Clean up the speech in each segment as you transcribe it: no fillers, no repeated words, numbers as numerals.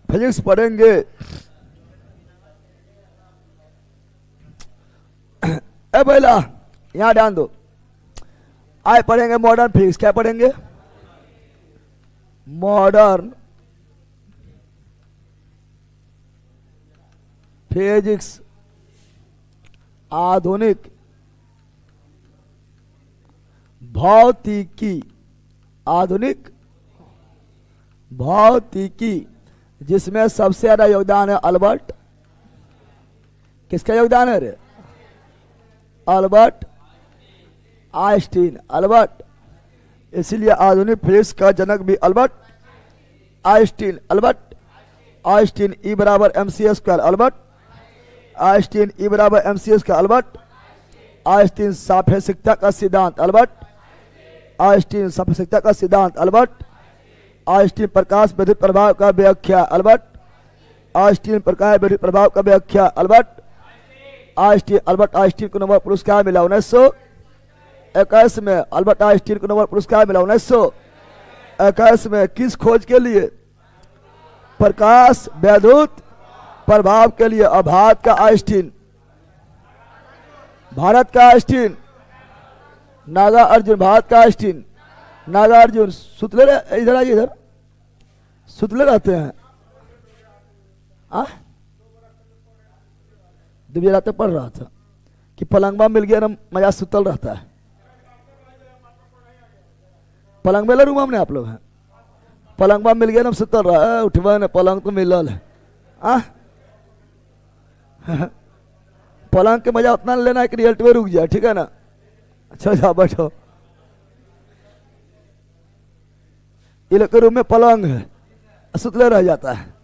Physics पढ़ेंगे। ए पहला यहां ध्यान दो, आज पढ़ेंगे मॉडर्न फिजिक्स। क्या पढ़ेंगे? मॉडर्न फिजिक्स, आधुनिक भौतिकी, आधुनिक भौतिकी, जिसमें सबसे ज्यादा योगदान है अल्बर्ट। किसका योगदान है रे? Albert Einstein. अल्बर्ट, इसीलिए आधुनिक फिजिक्स का जनक भी Albert Einstein. Albert Einstein, E बराबर mc²। अल्बर्ट आइंस्टीन, E बराबर mc²। अल्बर्ट आइंस्टीन, सापेक्षिकता का सिद्धांत। अल्बर्ट आइंस्टीन, सापेक्षिकता का सिद्धांत। अल्बर्ट आइंस्टीन, प्रकाश विद्युत प्रभाव का व्याख्या। अल्बर्ट आइंस्टीन, प्रकाश विद्युत प्रभाव का व्याख्या। Albert Einstein. अल्बर्ट आइंस्टीन को नोबेल पुरस्कार मिला 1921 में। अल्बर्ट आइंस्टीन को नोबेल पुरस्कार मिला 1921 में। किस खोज के लिए? प्रकाश विद्युत प्रभाव के लिए। और भारत का आइंस्टीन, भारत का आइंस्टीन नागा अर्जुन। भारत का आइंस्टीन नागा अर्जुन। सुतले इधर आइए, इधर सुतले रहते हैं। दिव्य रात पढ़ रहा था कि पलंगवा मिल गया ना, मजा सुतल रहता है। पलंग वाला रूम हमने आप लोग हैं, पलंगवा मिल गया ना, सुतल रहा है। उठवा ना, पलंग तो मिलल है। पलंग के मजा उतना लेना है कि रिजल्ट में रुक जाए, ठीक है ना? अच्छा जाओ बैठो। ये लोग के रूम में पलंग है, सुतले रह जाता है।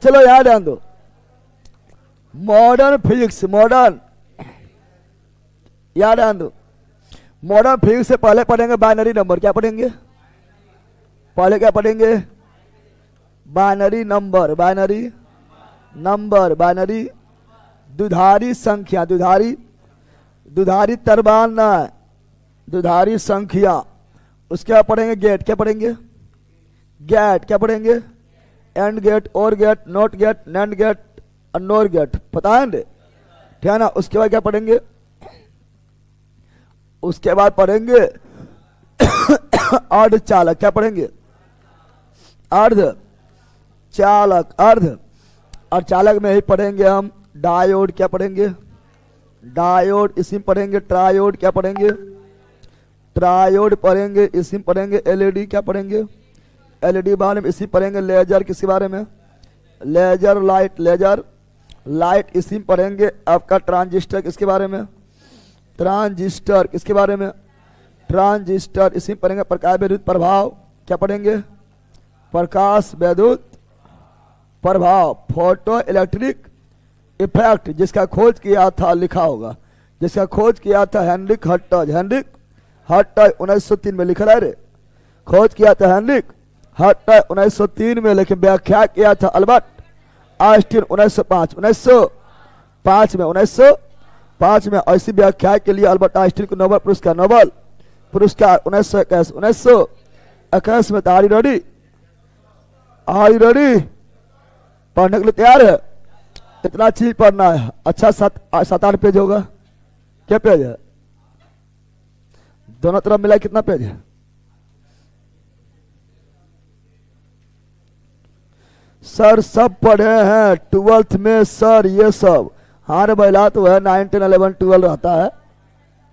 चलो याद ध्यान दो, मॉडर्न फिजिक्स, मॉडर्न याद ध्यान दो। मॉडर्न फिजिक्स से पहले पढ़ेंगे बाइनरी नंबर। क्या पढ़ेंगे? पहले क्या पढ़ेंगे? Binary number, binary number, binary द्विधारी संख्या, द्विधारी, द्विधारी तरबाना, द्विधारी संख्या। उसके बाद पढ़ेंगे गेट। क्या पढ़ेंगे? गेट। क्या पढ़ेंगे? AND gate, OR gate, NOT gate, NAND gate और नोर गेट। पता है ठीक है ना? उसके बाद क्या पढ़ेंगे? उसके बाद पढ़ेंगे अर्ध चालक। क्या पढ़ेंगे? अर्ध चालक, अर्ध और चालक में ही पढ़ेंगे हम डायोड। क्या पढ़ेंगे? डायोड। इसी में पढ़ेंगे ट्रायोड। क्या पढ़ेंगे? ट्रायोड पढ़ेंगे। इसी में पढ़ेंगे एलईडी। क्या पढ़ेंगे? एलईडी बारे में। इसी पढ़ेंगे लेजर। किसके बारे में? Laser light, laser light. इसी में पढ़ेंगे आपका ट्रांजिस्टर। किसके बारे में? ट्रांजिस्टर। किसके बारे में? ट्रांजिस्टर। इसी में पढ़ेंगे प्रकाश विद्युत प्रभाव। क्या पढ़ेंगे? प्रकाश विद्युत प्रभाव, फोटो इलेक्ट्रिक इफेक्ट, जिसका खोज किया था, लिखा होगा, जिसका खोज किया था हेनरिक हर्ट्ज। हेनरिक हर्ट्ज 1903 में लिखा है रे, खोज किया था हेनरिक हर्ट्ज 1903 में, लेकिन व्याख्या किया था अल्बर्ट आइंस्टीन 1905 में। ऐसी व्याख्या के लिए अल्बर्ट आइंस्टीन को नोबेल पुरस्कार, नोबेल पुरस्कार 1921 में। Are you ready? Are you ready? पढ़ने के लिए तैयार है? इतना चीज पढ़ना है। अच्छा 7-8 पेज होगा। क्या पेज है? दोनों तरफ मिला कितना पेज है? सर सब पढ़े हैं 12th में सर, ये सब। हाँ रे बैला तो है 9, 10, 11, 12 रहता है,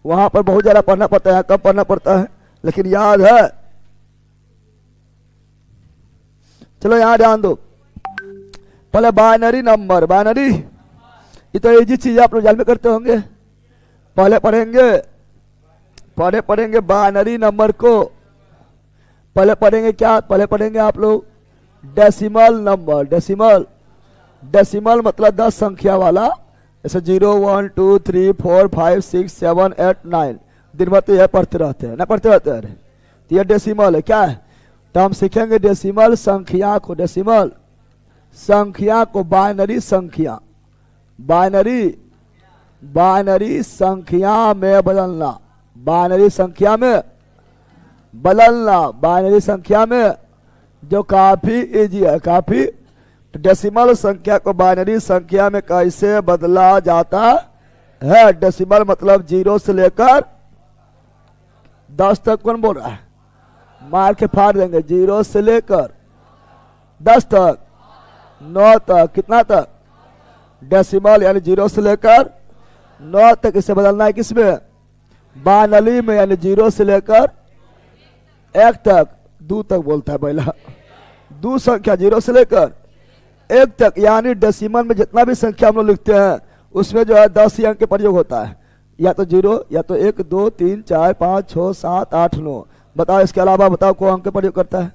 वहां पर बहुत ज्यादा पढ़ना पड़ता है। कब पढ़ना पड़ता है लेकिन याद है। चलो यहां ध्यान दो, पहले बाइनरी नंबर, बाइनरी ये तो इजी चीज आप लोग जान में करते होंगे। पहले पढ़ेंगे बाइनरी नंबर को। पहले पढ़ेंगे क्या? पहले पढ़ेंगे आप लोग डेसिमल नंबर। डेसिमल मतलब 10 संख्या वाला, जैसे 0, 1, 2, 3, 4, 5, 6, 7, 8, 9। दिन भर तो यह पढ़ते रहते हैं ना, पढ़ते रहते हैं। तो यह डेसिमल है। क्या है? तो हम सीखेंगे डेसिमल संख्या को, डेसिमल संख्या को बाइनरी संख्या, बाइनरी संख्या में बदलना, बाइनरी संख्या में बदलना बाइनरी संख्या में, जो काफी इजी है, काफी। तो डेसिमल संख्या को बाइनरी संख्या में कैसे बदला जाता है? डेसिमल मतलब 0 से लेकर 10 तक। कौन बोल रहा है? मार के फाड़ देंगे। 0 से लेकर 10 तक, 9 तक, कितना तक? डेसिमल यानी 0 से लेकर 9 तक। इसे बदलना है किसमें? बाइनरी में, यानी 0 से लेकर 1 तक, 2 तक बोलता है पहला। 2 संख्या 0 से लेकर 1 तक, यानी डेसिमल में जितना भी संख्या हम लोग लिखते हैं उसमें जो है 10 ही अंक के प्रयोग होता है, या तो 0 या तो 1 2 3 4 5 6 7 8 9। बताओ इसके अलावा बताओ कौन अंक के प्रयोग करता है?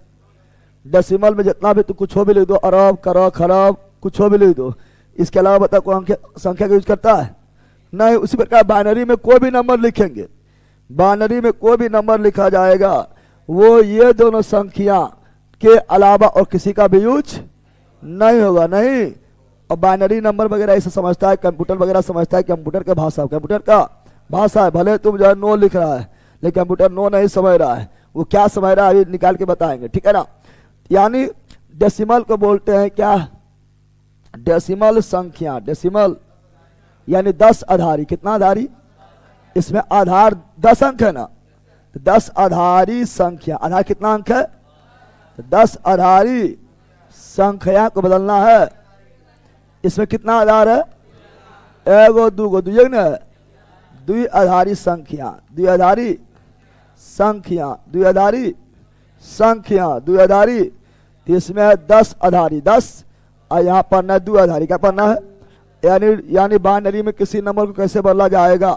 डेसिमल में जितना भी तो कुछ हो भी लिख दो, अरब करब खरब कुछ हो भी लिख दो। इसके अलावा बताओ कौन अंक संख्या का यूज करता है? नहीं। उसी प्रकार बाइनरी में कोई भी नंबर लिखेंगे, बाइनरी में कोई भी नंबर लिखा जाएगा वो ये दोनों संख्या के अलावा और किसी का भी यूज नहीं होगा। नहीं। और बाइनरी नंबर वगैरह ऐसे समझता है, कंप्यूटर वगैरह समझता है कंप्यूटर का भाषा, कंप्यूटर का भाषा है। भले तुम जो है नो लिख रहा है लेकिन कंप्यूटर नो नहीं समझ रहा है, वो क्या समझ रहा है अभी निकाल के बताएंगे, ठीक है ना। यानी डेसिमल को बोलते हैं क्या? डेसिमल संख्या। डेसिमल यानी 10 आधारी। कितना आधारी? इसमें आधार 10 अंक है ना, तो 10 आधारी संख्या। आधार कितना अंक है? तो 10 आधारी संख्या को बदलना है। इसमें कितना आधार है? एगो दूगो दुई ना, द्विआधारी संख्या, द्विआधारी संख्या, द्विआधारी संख्या, द्विआधारी। तो इसमें है 10 आधारी 10, और यहाँ पढ़ना है द्विआधारी। क्या पढ़ना है? यानी बाइनरी में किसी नंबर को कैसे बदला जाएगा,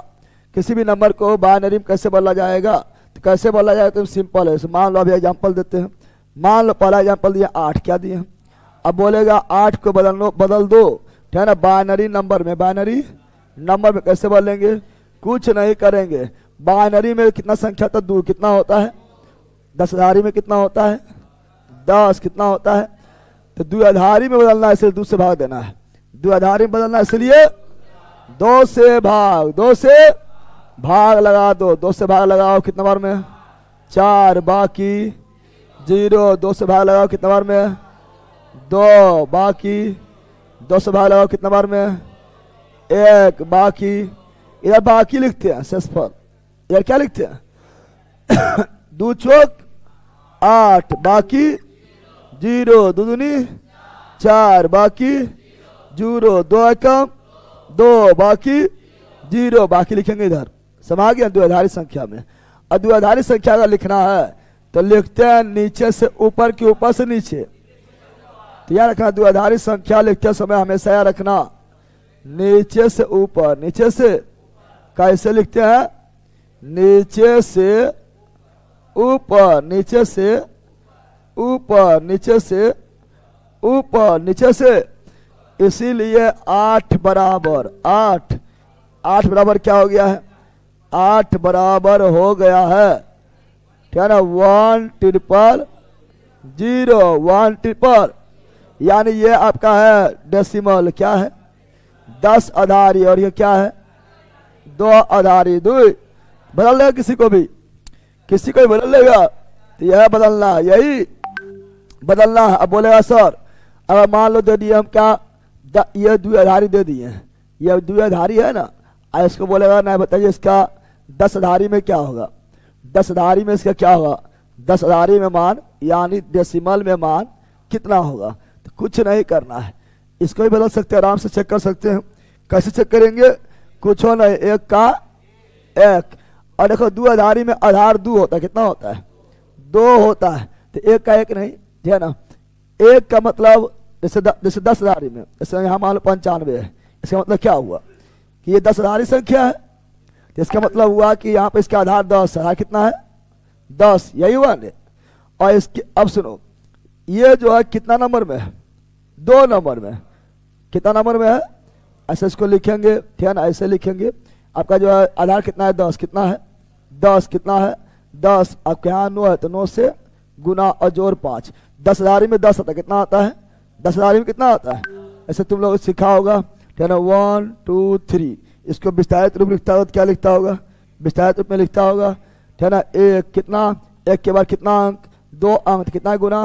किसी भी नंबर को बाइनरी में कैसे बदला जाएगा। तो कैसे बदला जाएगा? तो सिंपल है। मान लो अभी एग्जाम्पल देते हैं। मान लो पहला एग्जाम्पल दिया 8, क्या दिए? अब बोलेगा 8 को बदल दो, ठीक है ना, बाइनरी नंबर में। बाइनरी नंबर में कैसे बदलेंगे? कुछ नहीं करेंगे। बाइनरी में कितना संख्या था? 2। कितना होता है? 10 आधारी में कितना होता है? 10। कितना होता है? तो द्विआधारी में बदलना है, इसलिए 2 से भाग देना है। द्विआधारी में बदलना है इसलिए 2 से भाग, 2 से भाग लगा दो। 2 से भाग लगाओ कितना बार में? 4, बाकी 0। 2 से भाग लगाओ कितना बार में? 2, बाकी 2 से भाग लगाओ कितना बार में? 1, बाकी। इधर बाकी लिखते हैं शेषफल, इधर क्या लिखते हैं? 2 चौक 8, बाकी 0, 2 दूनी 4, बाकी 0, 2 एकम 2, बाकी 0, बाकी लिखेंगे इधर। समझ गया? द्विआधारी संख्या में। और द्विआधारी संख्या का लिखना है तो लिखते हैं नीचे से ऊपर कि ऊपर से नीचे। तो याद रखना, द्विआधारी संख्या लिखते समय हमेशा याद रखना नीचे से ऊपर। नीचे से कैसे लिखते हैं? नीचे से ऊपर, नीचे से ऊपर, नीचे से ऊपर, नीचे से। इसीलिए 8 बराबर 8, 8 बराबर क्या हो गया है? 8 बराबर हो गया है, ठीक है ना। 1 ट्रिपल 0, 1 ट्रिपल, यानी ये आपका है डेसिमल। क्या है? 10 आधारी। और ये क्या है? 2 आधारी। 2 बदल लेगा किसी को भी, किसी को भी बदल लेगा। तो यह बदलना है, यही बदलना है। अब बोलेगा सर अगर मान लो दे दिए हम क्या, ये द्विआधारी दे दिए, ये द्विआधारी है ना, इसको बोलेगा नहीं बताइए इसका 10 आधारी में क्या होगा? 10 आधारी में इसका क्या होगा? 10 आधारी में मान यानी डेसिमल में मान कितना होगा? तो कुछ नहीं करना है, इसको भी बदल सकते हैं, आराम से चेक कर सकते हैं। कैसे चेक करेंगे? कुछ हो नहीं, 1 का 1। और देखो द्विआधारी में आधार 2 होता है, कितना होता है? 2 होता है। तो 1 का 1 नहीं, ठीक है ना। 1 का मतलब जैसे 10 आधारी में, जैसे यहाँ मान लो 95 है, इसका मतलब क्या हुआ कि ये 10 आधारी संख्या है। तो इसका मतलब हुआ कि यहाँ पे इसका आधार 10 है। कितना है? 10, यही हुआ ने। और इसके अब सुनो, ये जो है कितना नंबर में है? 2 नंबर में। कितना नंबर में है? ऐसे इसको लिखेंगे, ठीक है ना, ऐसे लिखेंगे। आपका जो है आधार कितना है? 10। कितना है? 10। कितना है? 10। आपके यहाँ 9 है तो 9 से गुना और जोड़ 5। 10 आधारी में 10 आता है, कितना आता है? 10 आधारी में कितना आता है? ऐसे तुम लोग सीखा होगा, ठीक है ना। 1 2 3, इसको विस्तारित रूप लिखता होगा तो क्या लिखता होगा? विस्तारित रूप में लिखता होगा, ठीक है ना। 1 कितना? 1 के बाद कितना अंक, 2 अंक, कितना गुना,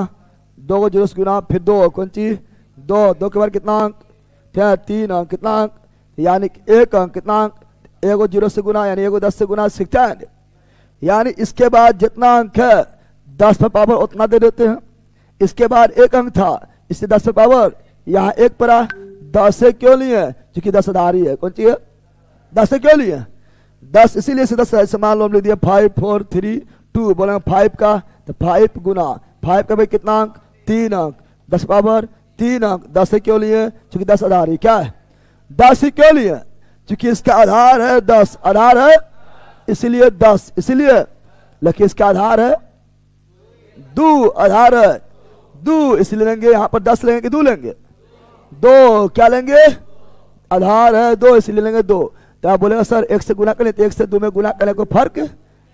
2 को 0 से गुना, फिर 2 कौन चीज 2 के बाद कितना अंक, 3 अंक, कितना अंक यानी 1 अंक, कितना अंक 1 को 0 से गुना यानी 1 को 10 से गुना, सीखता है। यानी इसके बाद जितना अंक है 10 पर पावर उतना दे देते हैं। इसके बाद 1 अंक था, इससे 10 पर पावर यहाँ 1 पर 10 से क्यों लिए, क्योंकि 10 आधारी है, कौन चीज है 10 से क्यों लिए 10, इसीलिए से 10 ऐसे मान लो हम लिख दिया 5 4 3 2, बोलेंगे 5 का तो 5 गुना 5 का भाई कितना अंक 3 अंक, 10 पावर 3 अंक, 10 से क्यों लिए क्योंकि 10 आधारी क्या है 10 से क्यों लिए क्योंकि इसका आधार है 10, आधार है इसीलिए 10, इसीलिए लेकिन इसका आधार है 2, आधार है 2, इसलिए लेंगे यहाँ पर 10 लेंगे कि 2 लेंगे 2, क्या लेंगे आधार है 2 इसलिए लेंगे 2। तो आप बोलेगा सर 1 से गुना करें तो 1 से 2 में गुना करने को फर्क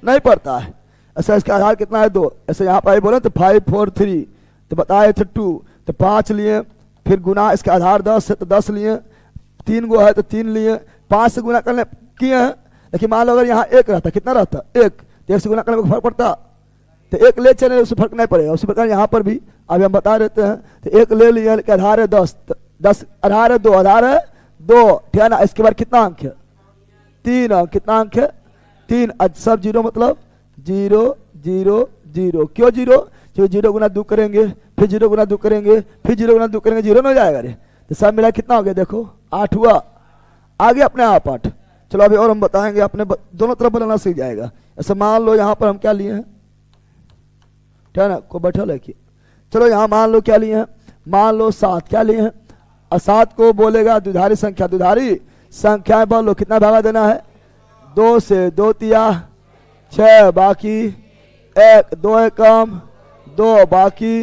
नहीं पड़ता है, ऐसा इसका आधार कितना है 2, ऐसे यहाँ पर बोले तो 5 4 3 तो बताए थे 2 तो 5 लिए, फिर गुना इसका आधार 10 है तो 10 लिए, 3 गो है तो 3 लिए, 5 से गुना करने किए हैं। लेकिन मान लो अगर यहाँ 1 रहता कितना रहता 1 तो 1 से गुना करने में फर्क पड़ता तो 1 ले चले उससे फर्क नहीं पड़ेगा। उसी प्रकार यहाँ पर भी अभी हम बता देते हैं तो 1 ले लिया लेकिन आधार है 10, 10 आधार है 2, आधार है 2, ठीक है ना। इसके बाद कितना अंक है 3 अंक, कितना अंक है 3, सब 0 मतलब 0 0 0, क्यों 0 क्योंकि 0 गुना 2 करेंगे फिर 0 गुना 2 करेंगे फिर 0 गुना 2 करेंगे 0 नहीं हो जाएगा रे, तो सब मिला कितना हो गया देखो 8 हुआ, आगे अपने आप 8। चलो अभी और हम बताएंगे, अपने दोनों तरफ बनाना सीख जाएगा। ऐसे मान लो यहाँ पर हम क्या लिए हैं, ठीक है ना, को बैठल है कि चलो यहाँ मान लो क्या लिए हैं, मान लो 7 क्या लिए हैं, और 7 को बोलेगा द्विधारी संख्या, द्विधारी संख्या बोल लो कितना भागा देना है 2 से 2 तिया 6 बाकी 1 2 एकम 2 बाकी,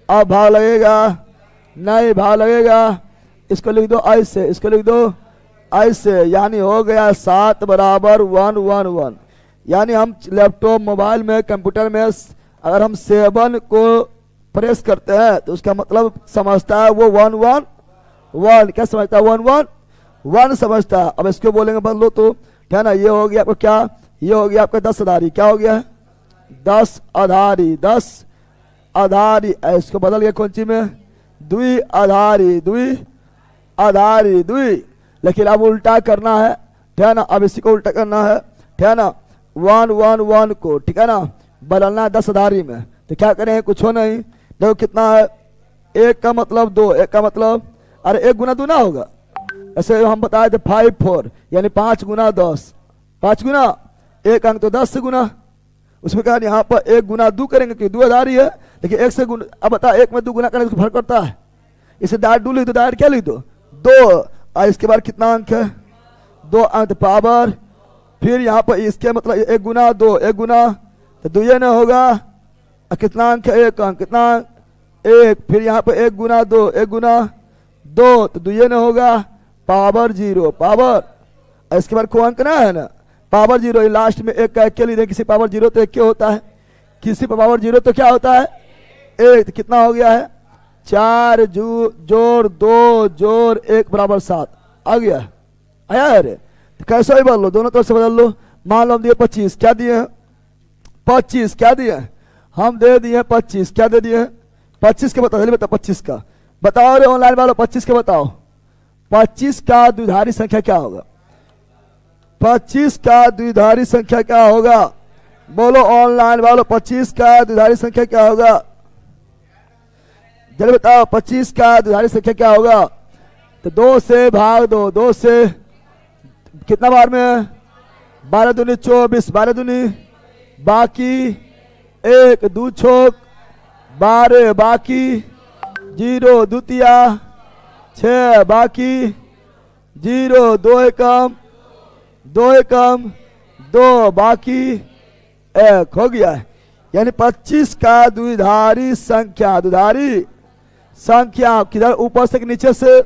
अब भाग लगेगा नहीं भाग लगेगा, इसको लिख दो ऐसे, इसको लिख दो ऐसे, यानी हो गया 7 बराबर 1 1 1। यानी हम लैपटॉप मोबाइल में कंप्यूटर में अगर हम 7 को प्रेस करते हैं तो उसका मतलब समझता है वो 1 1 1, क्या समझता है 1 1 1 समझता है। अब इसको बोलेंगे बदलो तो क्या ना, ये हो गया आपको क्या, ये हो गया आपका 10 आधारी, क्या हो गया 10 आधारी 10 आधारी, इसको बदल गया कौन सी में द्वि आधारी, द्वि आधारी द्वि। लेकिन अब उल्टा करना है, ठीक है ना, अब इसी को उल्टा करना है, ठीक है ना, 1 1 1 को, ठीक है ना, बदलना है 10 आधारी में। तो क्या करें कुछ हो नहीं, देखो कितना है 1 का मतलब 2, 1 का मतलब अरे 1 गुना 2 ना होगा, ऐसे हम बताए थे 5 4 यानी 5 गुना 10, 5 गुना 1 अंक तो 10 से गुना, उसमें कहा यहाँ पर 1 गुना 2 करेंगे क्योंकि 2 आधारी है, लेकिन 1 से गुना, अब बता 1 में 2 गुना करने से फर्क पड़ता है, इसे दायर 2 लिख दो, दायर क्या लिख दो 2, और इसके बाद कितना अंक है 2 अंक पावर, फिर यहाँ पर इसके मतलब 1 गुना 2, 1 गुना तो 2 ये ना होगा, और कितना अंक है 1 अंक, कितना 1, फिर यहाँ पर 1 गुना 2, 1 गुना 2 तो 2 ये ना होगा, पावर 0 पावर, इसके बाद कोई अंक ना है ना पावर 0, लास्ट में 1 का 1 के लिए किसी पावर 0 तो 1 क्या होता है, किसी पर पावर 0 तो क्या होता है 1, तो कितना हो गया है 4 जोड़ 2 जोड़ 1 बराबर 7 आ गया, आया है रे। तो कैसे ही बदल लो, दोनों तरफ से बदल लो। मान लो हम दिए 25, क्या दिए 25 क्या दिए हम दे दिए 25, क्या दे दिए 25 के बताओ, जल्दी बताओ 25 का बताओ रे ऑनलाइन वालों, 25 के बताओ 25 का द्विधारी संख्या क्या होगा, 25 का द्विधारी संख्या क्या होगा, बोलो ऑनलाइन वालों 25 का द्विधारी संख्या क्या होगा, जल्दी बताओ 25 का द्विधारी संख्या क्या होगा। तो 2 से भाग दो, 2 से कितना बार में 12 दूनी 24, 12 दूनी बाकी 1 2 छोक 12 बाकी 0 द्वितीया 6 बाकी 0 2 एकम 2 एकम 2 बाकी 1 हो गया है। यानी 25 का द्विधारी संख्या, द्विधारी संख्या किधर ऊपर से कि नीचे से,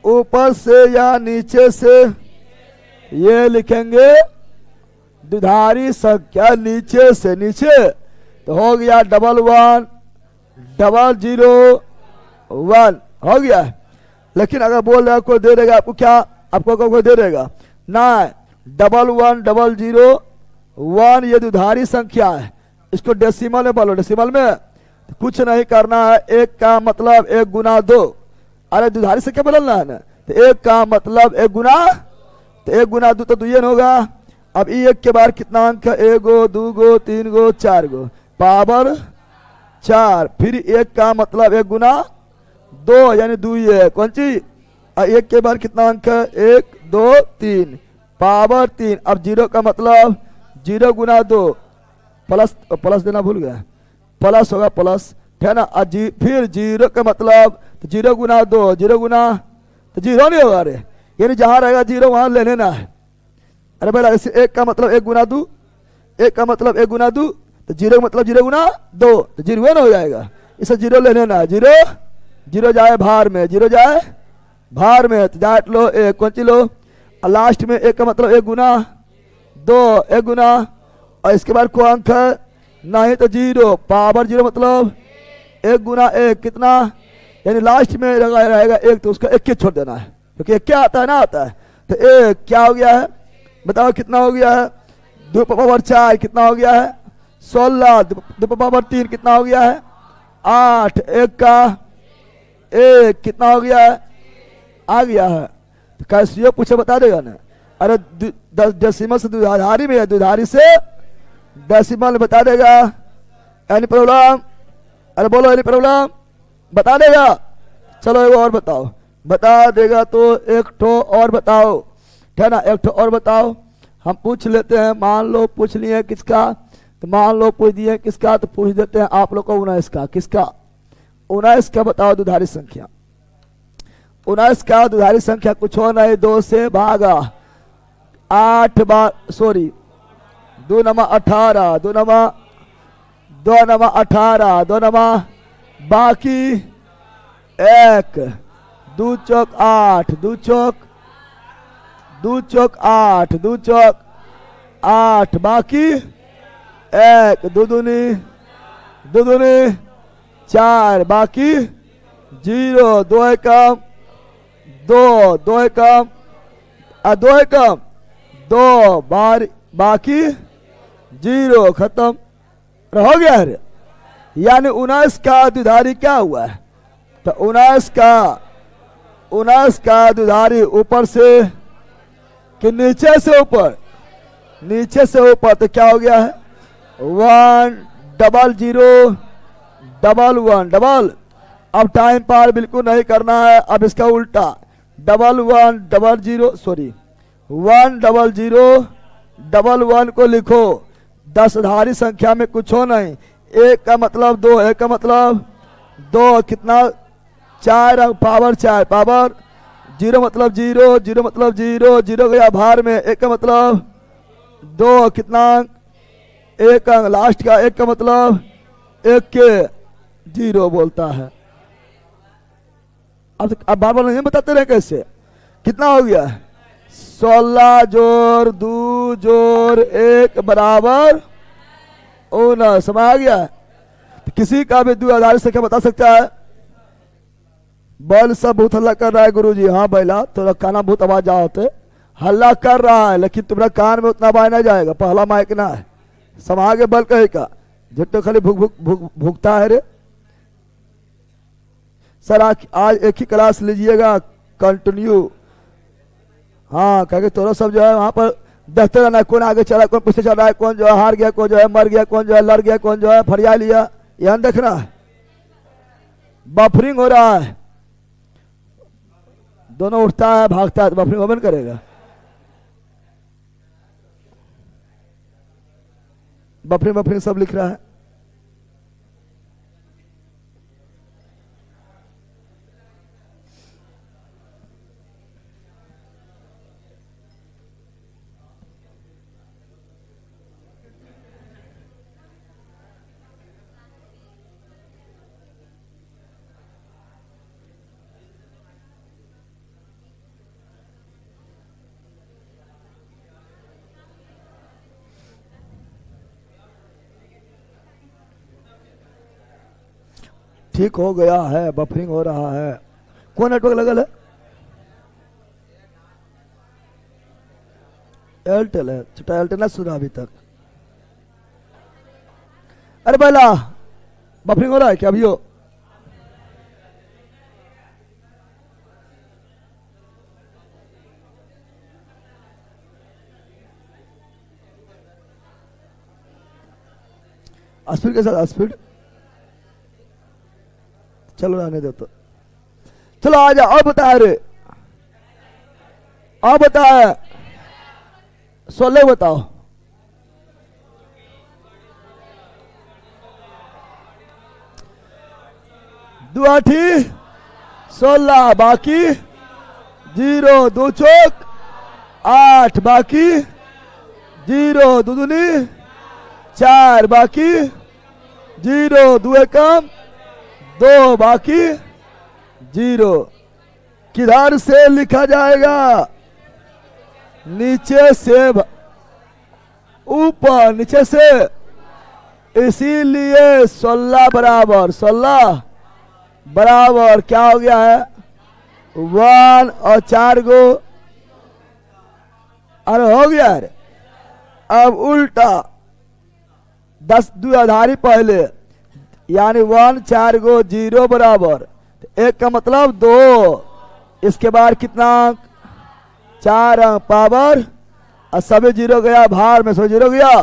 ऊपर से या नीचे से, ये लिखेंगे द्विधारी संख्या नीचे से, नीचे तो हो गया 11 00 1 हो गया है। लेकिन अगर बोल रहे कोई दे देगा आपको, क्या आपको कोई दे देगा ना 11 00 1 ये द्विधारी संख्या है, इसको डेसिमल में बोलो। डेसिमल में तो कुछ नहीं करना है, एक का मतलब एक गुना दो। अरे दुधारी से क्या बदलना है ना, तो एक का मतलब एक गुना, तो एक गुना दो तो दुयन होगा। अब एक के बार कितना अंक है, एगो दूगो तीनगो चारगो, पावर 4। फिर एक का मतलब एक गुना 2 यानी दुई कौन सी, एक के बार कितना अंक है, 1 2 3, पावर 3। अब जीरो का मतलब 0 गुना 2, प्लस प्लस देना भूल गया, प्लस होगा प्लस, है ना। फिर जीरो का मतलब तो 0 गुना 2, 0 गुना तो 0 नहीं होगा। अरे यानी जहां रहेगा 0 वहां ले लेना है। अरे भाई ऐसे एक का मतलब एक गुना 2, एक का मतलब एक गुना 2, तो 0 का मतलब 0 गुना 2, तो 0 हो जाएगा। इसे 0 ले लेना है। 0 0 जाए भार में, 0 जाए भार में, तो जाट लो एक कौन सी लो। और लास्ट में एक का मतलब एक गुना 2, एक गुना, और इसके बाद कोई अंक है नहीं तो 0, पावर 0 मतलब एक गुना एक कितना, यानी लास्ट में रहेगा एक, तो उसका एक छोड़ देना है, क्योंकि एक क्या आता है ना आता है। तो एक क्या हो गया है बताओ, कितना हो गया है, 2 पावर 4 कितना हो गया है, 16, 2 पावर 3 कितना हो गया है, 8, एक का एक कितना हो गया है, आ गया है। तो कैसे पूछे बता देगा ना। अरे 10 डेसिमल से दुधारी में है, दुधारी से डेसिमल बता देगा। एनी प्रॉब्लम, अरे बोलो एनी प्रॉब्लम, बता देगा। चलो एक और बताओ, बता देगा तो एक ठो और बताओ, है ना, एक ठो और बताओ। हम पूछ लेते हैं, मान लो पूछ लिए किसका, तो मान लो पूछ दिए किसका, तो पूछ देते हैं आप लोग को 19 का। किसका, 19 का बताओ दुधारी संख्या। 19 का दुधारी संख्या कुछ हो नहीं, 2 से भागा 8 बार, सॉरी 2 नमा 18, 2 नमा 18, 2 नमा बाकी 1, 2 चौक 8, 2 चौक 8, 2 चौक 8, बाकी 1, 2 दूनी 4, बाकी 0, 2 एकम 2, 2 एकम 2 एकम 2 बार, बाकी 0, खत्म हो गया है। यानी 19 का दुधारी क्या हुआ है, तो 19 का दुधारी ऊपर से कि नीचे से ऊपर, नीचे से ऊपर, तो क्या हो गया है 1 डबल 0 डबल 1 डबल। अब टाइम पार बिल्कुल नहीं करना है, अब इसका उल्टा 1 डबल 0, सॉरी 1 डबल 0 डबल 1 को लिखो। 10 धारी संख्या में कुछ हो नहीं, 1 का मतलब 2, 1 का मतलब 2 कितना 4 अंक, पावर 4, पावर 0 मतलब 0, 0 मतलब 0, 0 गया भार में, 1 का मतलब 2 कितना अंक, 1 अंक, लास्ट का 1 का मतलब 1 के 0 बोलता है। अब बार बार नहीं बताते रहे कैसे, कितना हो गया 16 जोड़ 2 जोड़ 1 बराबर 19, समझ आ गया। तो किसी का भी 2 आधारित संख्या बता सकता है। बल सब बहुत हल्ला कर रहा है गुरुजी। हाँ बैला तो काना बहुत आवाज होते हल्ला कर रहा है, लेकिन तुम्हारा कान में उतना आवाज नहीं जाएगा, पहला माइक ना है। समा के बल कहे का झुट्टो खाली भूखता है रे। सर आज एक ही क्लास लीजिएगा कंटिन्यू। हाँ कहे तोरा सब जो है वहां पर देखते रहना, कौन आगे चला कौन पीछे चल रहा है, कौन जो है हार गया, कौन जो है मर गया, कौन जो है लड़ गया, कौन जो है फरिया लिया, यहां देखना है। बफरिंग हो रहा है, दोनों उठता है भागता है तो बफरिंग ओपन करेगा। बफरिंग बफरिंग सब लिख रहा है। ठीक हो गया है, बफरिंग हो रहा है। कौन नेटवर्क लगल है? एयरटेल है। छोटा एयरटेल ना सुना अभी तक। अरे पहला बफरिंग हो रहा है क्या अभी हो? स्पीड के साथ स्पीड, चलो रहने दो तो। चलो आ जाओ, अब बताए रे, अब बताए 16 बताओ। दो आठी 16 बाकी 0 2 चौक 8 बाकी 0 2 दूनी 4 बाकी 0 2 एकम 2 बाकी 0। किधर से लिखा जाएगा? नीचे से ऊपर, नीचे से, इसीलिए 16 बराबर 16 बराबर क्या हो गया है? 1 और 4 गो, अरे हो गया है। अब उल्टा 10 2 आधारी पहले, यानी 1 4 गो 0 बराबर, एक का मतलब 2, इसके बाद कितना अंक? 4 अंक पावर, और सभी 0 गया भार में, सभी 0 गया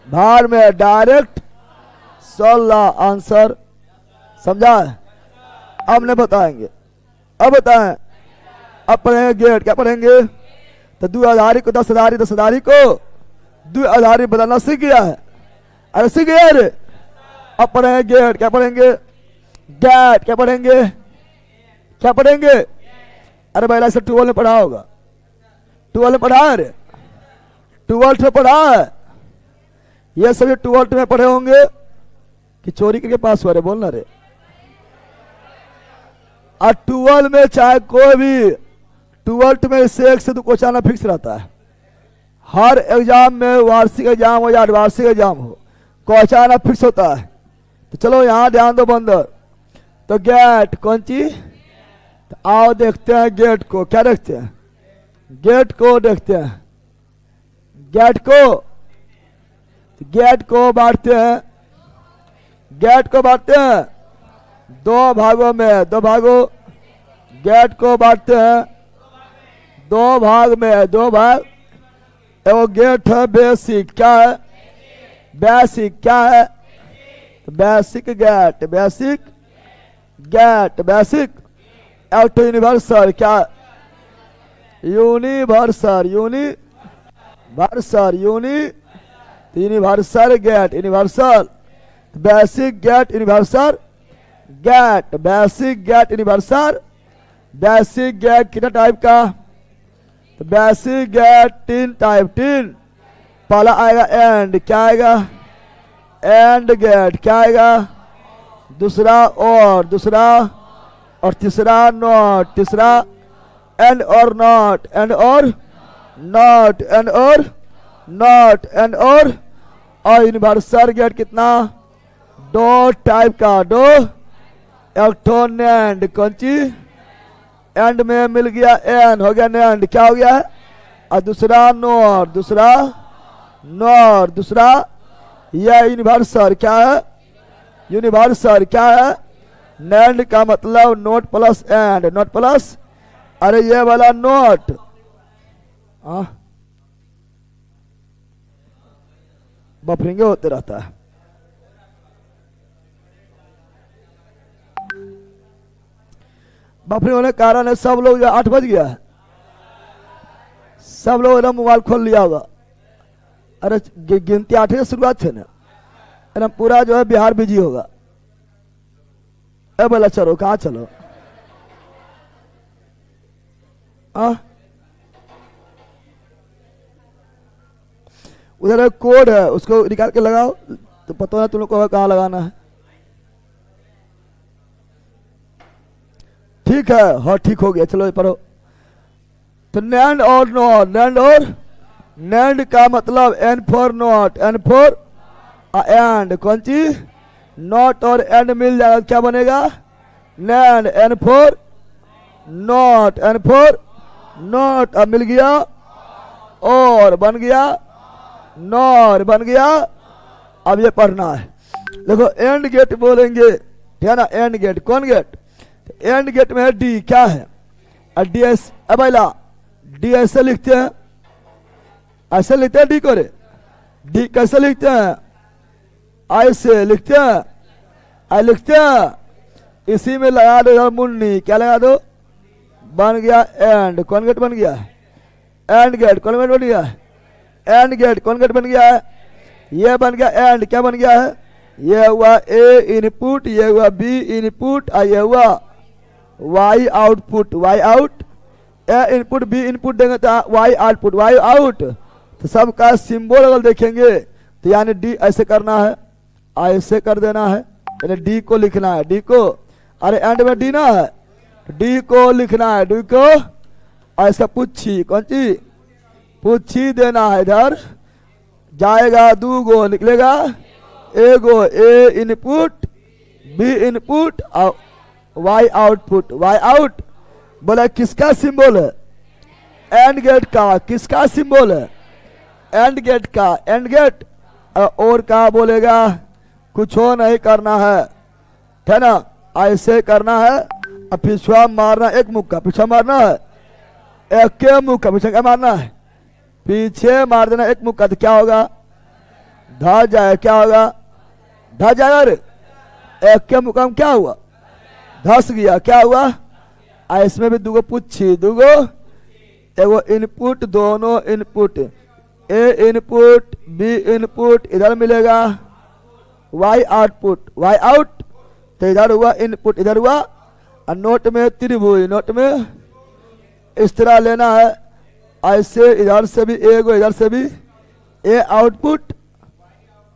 भार में, डायरेक्ट 16 आंसर। समझा? अब नहीं बताएंगे, अब बताएं। अब पढ़ेंगे गेट, क्या पढ़ेंगे? तो 2 आधारी को 10 आधारी, 10 आधारी को 2 आधारी बदलना सीख गया है, अरे सीख गया रे। अब पढ़ेंगे गेट, क्या पढ़ेंगे? गेट क्या पढ़ेंगे? क्या पढ़ेंगे? अरे भाई ऐसे 12 में पढ़ा होगा, 12 में पढ़ा है रे, 12 में पढ़ा है। ये सभी 12 में पढ़े होंगे कि चोरी करके पास हुआ रे, बोलना रे। और 12 में चाहे कोई भी, 12 में से 1 से 2 क्वेश्चन आना फिक्स रहता है। हर एग्जाम में, वार्षिक एग्जाम हो या अर्धवार्षिक एग्जाम हो, क्वेश्चन आना फिक्स होता है। तो चलो यहाँ ध्यान दो बंदर। तो गेट कौन चीज? तो आओ देखते हैं गेट को, क्या देखते हैं? गेट को देखते हैं। गेट को बांटते हैं, गेट को बांटते हैं 2 भागों में, 2 भागों। गेट को बांटते हैं 2 भाग में, 2 भाग। एगो गेट है बेसिक, क्या है? बेसिक क्या है? Basic gate, basic gate, basic. एक यूनिवर्सल, क्या? Universal, universal gate, universal basic gate, universal gate, basic gate, universal basic gate. कितना टाइप का? तो बेसिक गेट 3 टाइप, 3। पहला आएगा एंड, क्या आएगा? एंड गेट, क्या आएगा? दूसरा और तीसरा नॉट, तीसरा एंड और नॉट, एंड और नॉट, एंड और नॉट, एंड और यूनिवर्सल गेट कितना? 2 टाइप का, 2। एक तो नैंड, कौन चीज? एंड में मिल गया एन, हो गया नैंड, क्या हो गया? और दूसरा नॉट, दूसरा यह यूनिवर्सल क्या है? यूनिवर्सल क्या है? नैंड का मतलब note plus and, note plus, अरे ये वाला नोट, बफरिंग होते रहता है। बफरिंग होने के कारण है सब लोग 8 बज गया है, सब लोग एकदम मोबाइल खोल लिया होगा। अरे गिनती 8 से शुरुआत है ना, एकदम पूरा जो है बिहार बिजी होगा। बोला चलो, कहाँ चलो? उधर एक कोड है, उसको निकाल के लगाओ तो पता है तुम लोग को कहाँ लगाना है। ठीक है, हाँ ठीक हो गया, चलो पढ़ो। तो नैंड और नॉट, नैंड और नैंड का मतलब N for NOT, N for AND, कौन चीज? नॉट और एंड मिल जाएगा, क्या बनेगा? NAND, N for NOT, N for NOT, अब मिल गया और बन गया नॉर, बन गया। अब ये पढ़ना है, देखो एंड गेट बोलेंगे, ठीक है ना, एंड गेट, कौन गेट, एंड गेट में है डी, क्या है, डी एस, अब डी ऐसे लिखते हैं, ऐसे लिखते हैं डी को रे, डी कैसे लिखते हैं, ऐसे लिखते हैं, आई लिखते हैं, इसी में लगा दो मुन्नी, क्या लगा दो, बन गया एंड, कौन गेट बन गया, एंड गेट, कौन गेट बन गया, एंड गेट, कौन गेट बन गया है, ये बन गया एंड, क्या बन गया है, ये हुआ ए इनपुट, ये हुआ बी इनपुट, और ये हुआ वाई आउटपुट, वाई आउट, ए इनपुट बी इनपुट देंगे तो वाई आउटपुट, वाई आउट, तो सबका सिंबल अगर देखेंगे तो यानी डी ऐसे करना है, ऐसे कर देना है, यानी डी को लिखना है, डी को, अरे एंड में डी ना है, डी को लिखना है, डी को, और इसका पुच्छी, कौन सी पुच्छी देना है, इधर जाएगा दू गो निकलेगा, एगो ए इनपुट बी इनपुट और वाई आउटपुट, वाई आउट, बोला किसका सिंबल है, एंड गेट का, किसका सिंबल है, एंड गेट का, एंड गेट, और का बोलेगा कुछ हो नहीं करना है ना, ऐसे करना है, और पिछवा मारना, एक मुक्का पीछे मारना है, एक के मुक्का पीछे क्या मारना है, पीछे मार देना एक मुक्का, तो क्या होगा, धा जाए, क्या होगा, धा जाएगा रे, एक के मुक्का में क्या हुआ, धस गया, क्या हुआ, इसमें भी दूगो पुच्छी, दूगो, एगो इनपुट, दोनों इनपुट, ए इनपुट बी इनपुट, इधर मिलेगा वाई आउटपुट, वाई आउट, तो इधर हुआ इनपुट, इधर हुआ, और नोट में त्रिभुज, नोट में इस तरह लेना है, ऐसे इधर से भी एगो, इधर से भी ए आउटपुट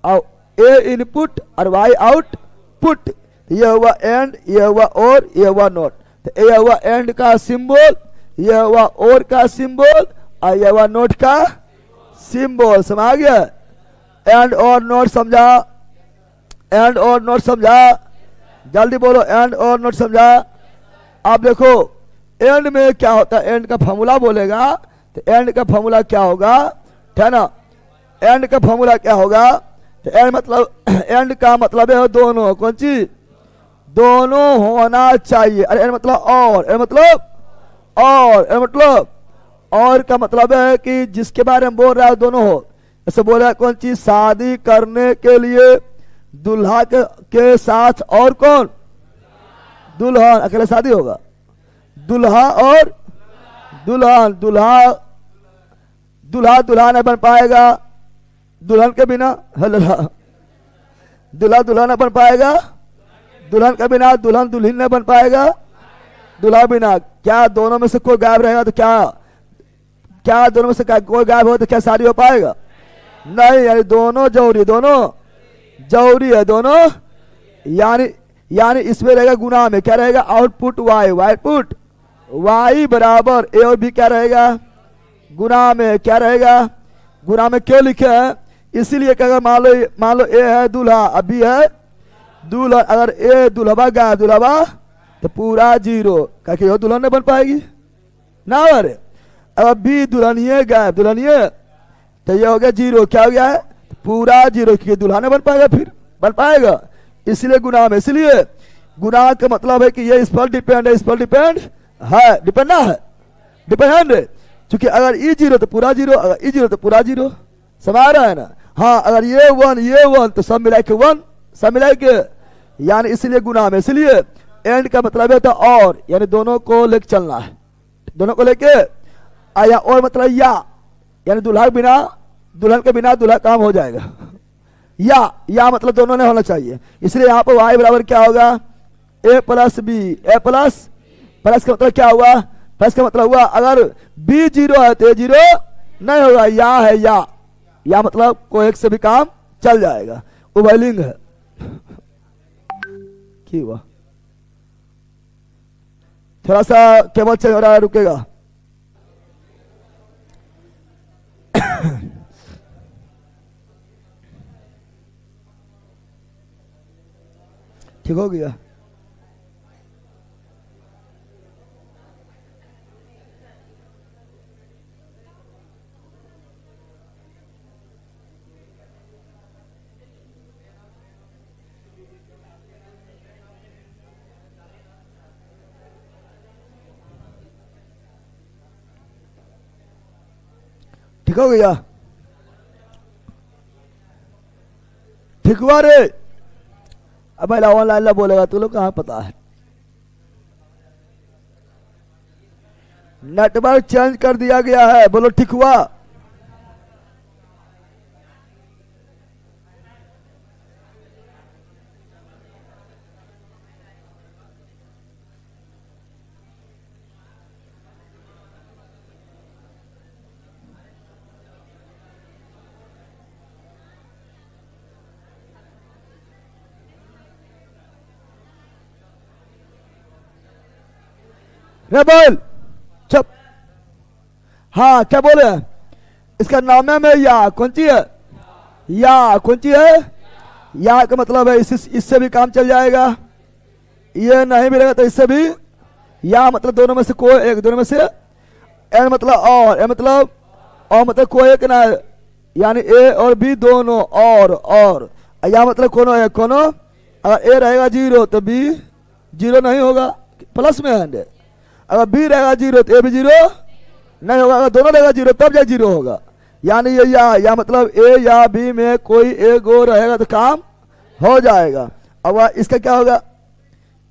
और ए इनपुट और वाई आउटपुट, ये हुआ एंड, ये हुआ और, ये हुआ नोट, तो ये हुआ एंड का सिंबल, ये हुआ और का सिंबल, और ये हुआ नोट का सिंबल, समझ गया, एंड और नोट समझा, एंड और नोट समझा, जल्दी बोलो एंड और नोट समझा। आप देखो एंड में क्या होता है, एंड का फॉर्मूला बोलेगा, तो एंड का फॉर्मूला क्या होगा, है ना, एंड का फॉर्मूला क्या होगा, तो एंड मतलब, एंड का मतलब है दोनों, कौन सी, दोनों होना चाहिए, अरे एंड मतलब और, एंड मतलब और, एंड मतलब और का मतलब है कि जिसके बारे में बोल रहा है दोनों हो, जैसे बोल रहा है कौन चीज, शादी करने के लिए दुल्हा के साथ और कौन, दुल्हन, अकेले शादी होगा, दुल्हा और दुल्हन, दुल्हा दुल्हा दुल्हा नहीं बन पाएगा दुल्हन के बिना, दुल्हा दुल्हा नहीं बन पाएगा दुल्हन के बिना, दुल्हन दुल्हन नहीं बन पाएगा दुल्हा बिना, क्या दोनों में से कोई गायब रहेगा तो क्या, क्या दोनों में से कोई गायब हो तो क्या शादी हो पाएगा, नहीं, यानी दोनों जरूरी, दोनों जरूरी है, दोनों, यानी इसमें रहेगा गुना में क्या रहेगा, आउटपुट वाई, आउटपुट वाई बराबर ए और बी क्या रहेगा, गुना में क्या रहेगा, गुना में क्यों लिखे हैं, इसीलिए कि अगर मान लो ए है दूल्हा, अभी है दुल्हन, अगर ए दुल्हबा गायब, दुल्हबा तो पूरा जीरो, क्या दुल्हन नहीं बन पाएगी ना, अरे अगर बी दुल्हनिए गायब, दुल्हनिए, तो ये हो गया जीरो, क्या हो गया है, पूरा जीरो, क्योंकि दुल्हा नहीं बन पाएगा, फिर बन पाएगा, इसलिए गुना में, इसलिए गुना का मतलब है कि ये इस पर डिपेंड है, इस पर डिपेंड है, डिपेंड ना है, डिपेंड है, क्योंकि अगर ई जीरो तो पूरा जीरो, अगर ई जीरो तो पूरा जीरो, समझ रहा है ना, हाँ, अगर ये वन तो सब मिला के वन, सब मिला के, यानी इसलिए गुना में, इसलिए एंड का मतलब है तो और, यानी दोनों को लेके चलना है, दोनों को लेके आया, और मतलब यानी दुल्हा के बिना, दुल्हन के बिना दुल्हा काम हो जाएगा, या मतलब दोनों ने होना चाहिए, इसलिए यहाँ पर वाई बराबर क्या होगा, ए प्लस बी, ए प्लस प्लस का मतलब क्या हुआ, प्लस का मतलब हुआ अगर बी जीरो है तो ए जीरो नहीं होगा, या है, या मतलब कोई एक से भी काम चल जाएगा, उभयलिंग है, क्या हुआ, थोड़ा सा केबल चेंज हो रहा है, रुकेगा, ठीक हो गया, ठीक हो गया? ठीक हुआ रे? अब भाई ऑनलाइन ला बोलेगा तू लोग कहाँ पता है। नेटवर्क चेंज कर दिया गया है, बोलो ठीक हुआ? रे बोल चुप। हाँ क्या बोले? इसका नाम है में या कौन सी है? या कौन सी है? या का मतलब है इससे भी काम चल जाएगा, ये नहीं मिलेगा तो इससे भी। या मतलब दोनों में से कोई एक, दोनों में से। एन मतलब और, ए मतलब और मतलब कोई एक ना, यानी ए और बी दोनों और। या मतलब कोनो एक कोनो। अगर ए रहेगा 0 तो बी 0 नहीं होगा, प्लस में है। अगर बी रहेगा 0 तो ए भी 0 नहीं होगा, अगर दोनों रहेगा 0 तब जा 0 होगा। यानी ये या मतलब ए या बी में कोई एक गो रहेगा तो काम हो जाएगा। अब इसका क्या होगा?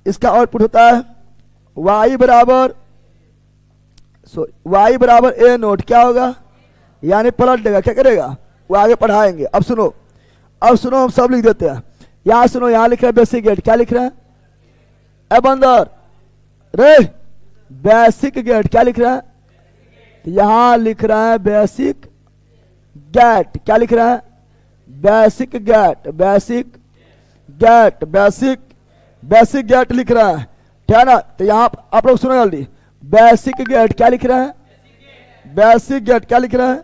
इसका आउटपुट होता है y बराबर ए नोट। क्या होगा? यानी पलट देगा। क्या करेगा? वो आगे पढ़ाएंगे। अब सुनो हम सब लिख देते हैं। यहाँ सुनो, यहाँ लिख रहे हैं बेसिक गेट। क्या लिख रहे हैं? ए बंदर रे, बेसिक गेट क्या लिख रहा है? यहां लिख रहा है बेसिक गेट। क्या लिख रहा है? Basic gate, basic gate, basic gate लिख रहा है, ठीक है ना? तो यहां आप लोग सुनो जल्दी। बेसिक गेट क्या लिख रहा है? बेसिक गेट क्या लिख रहा है?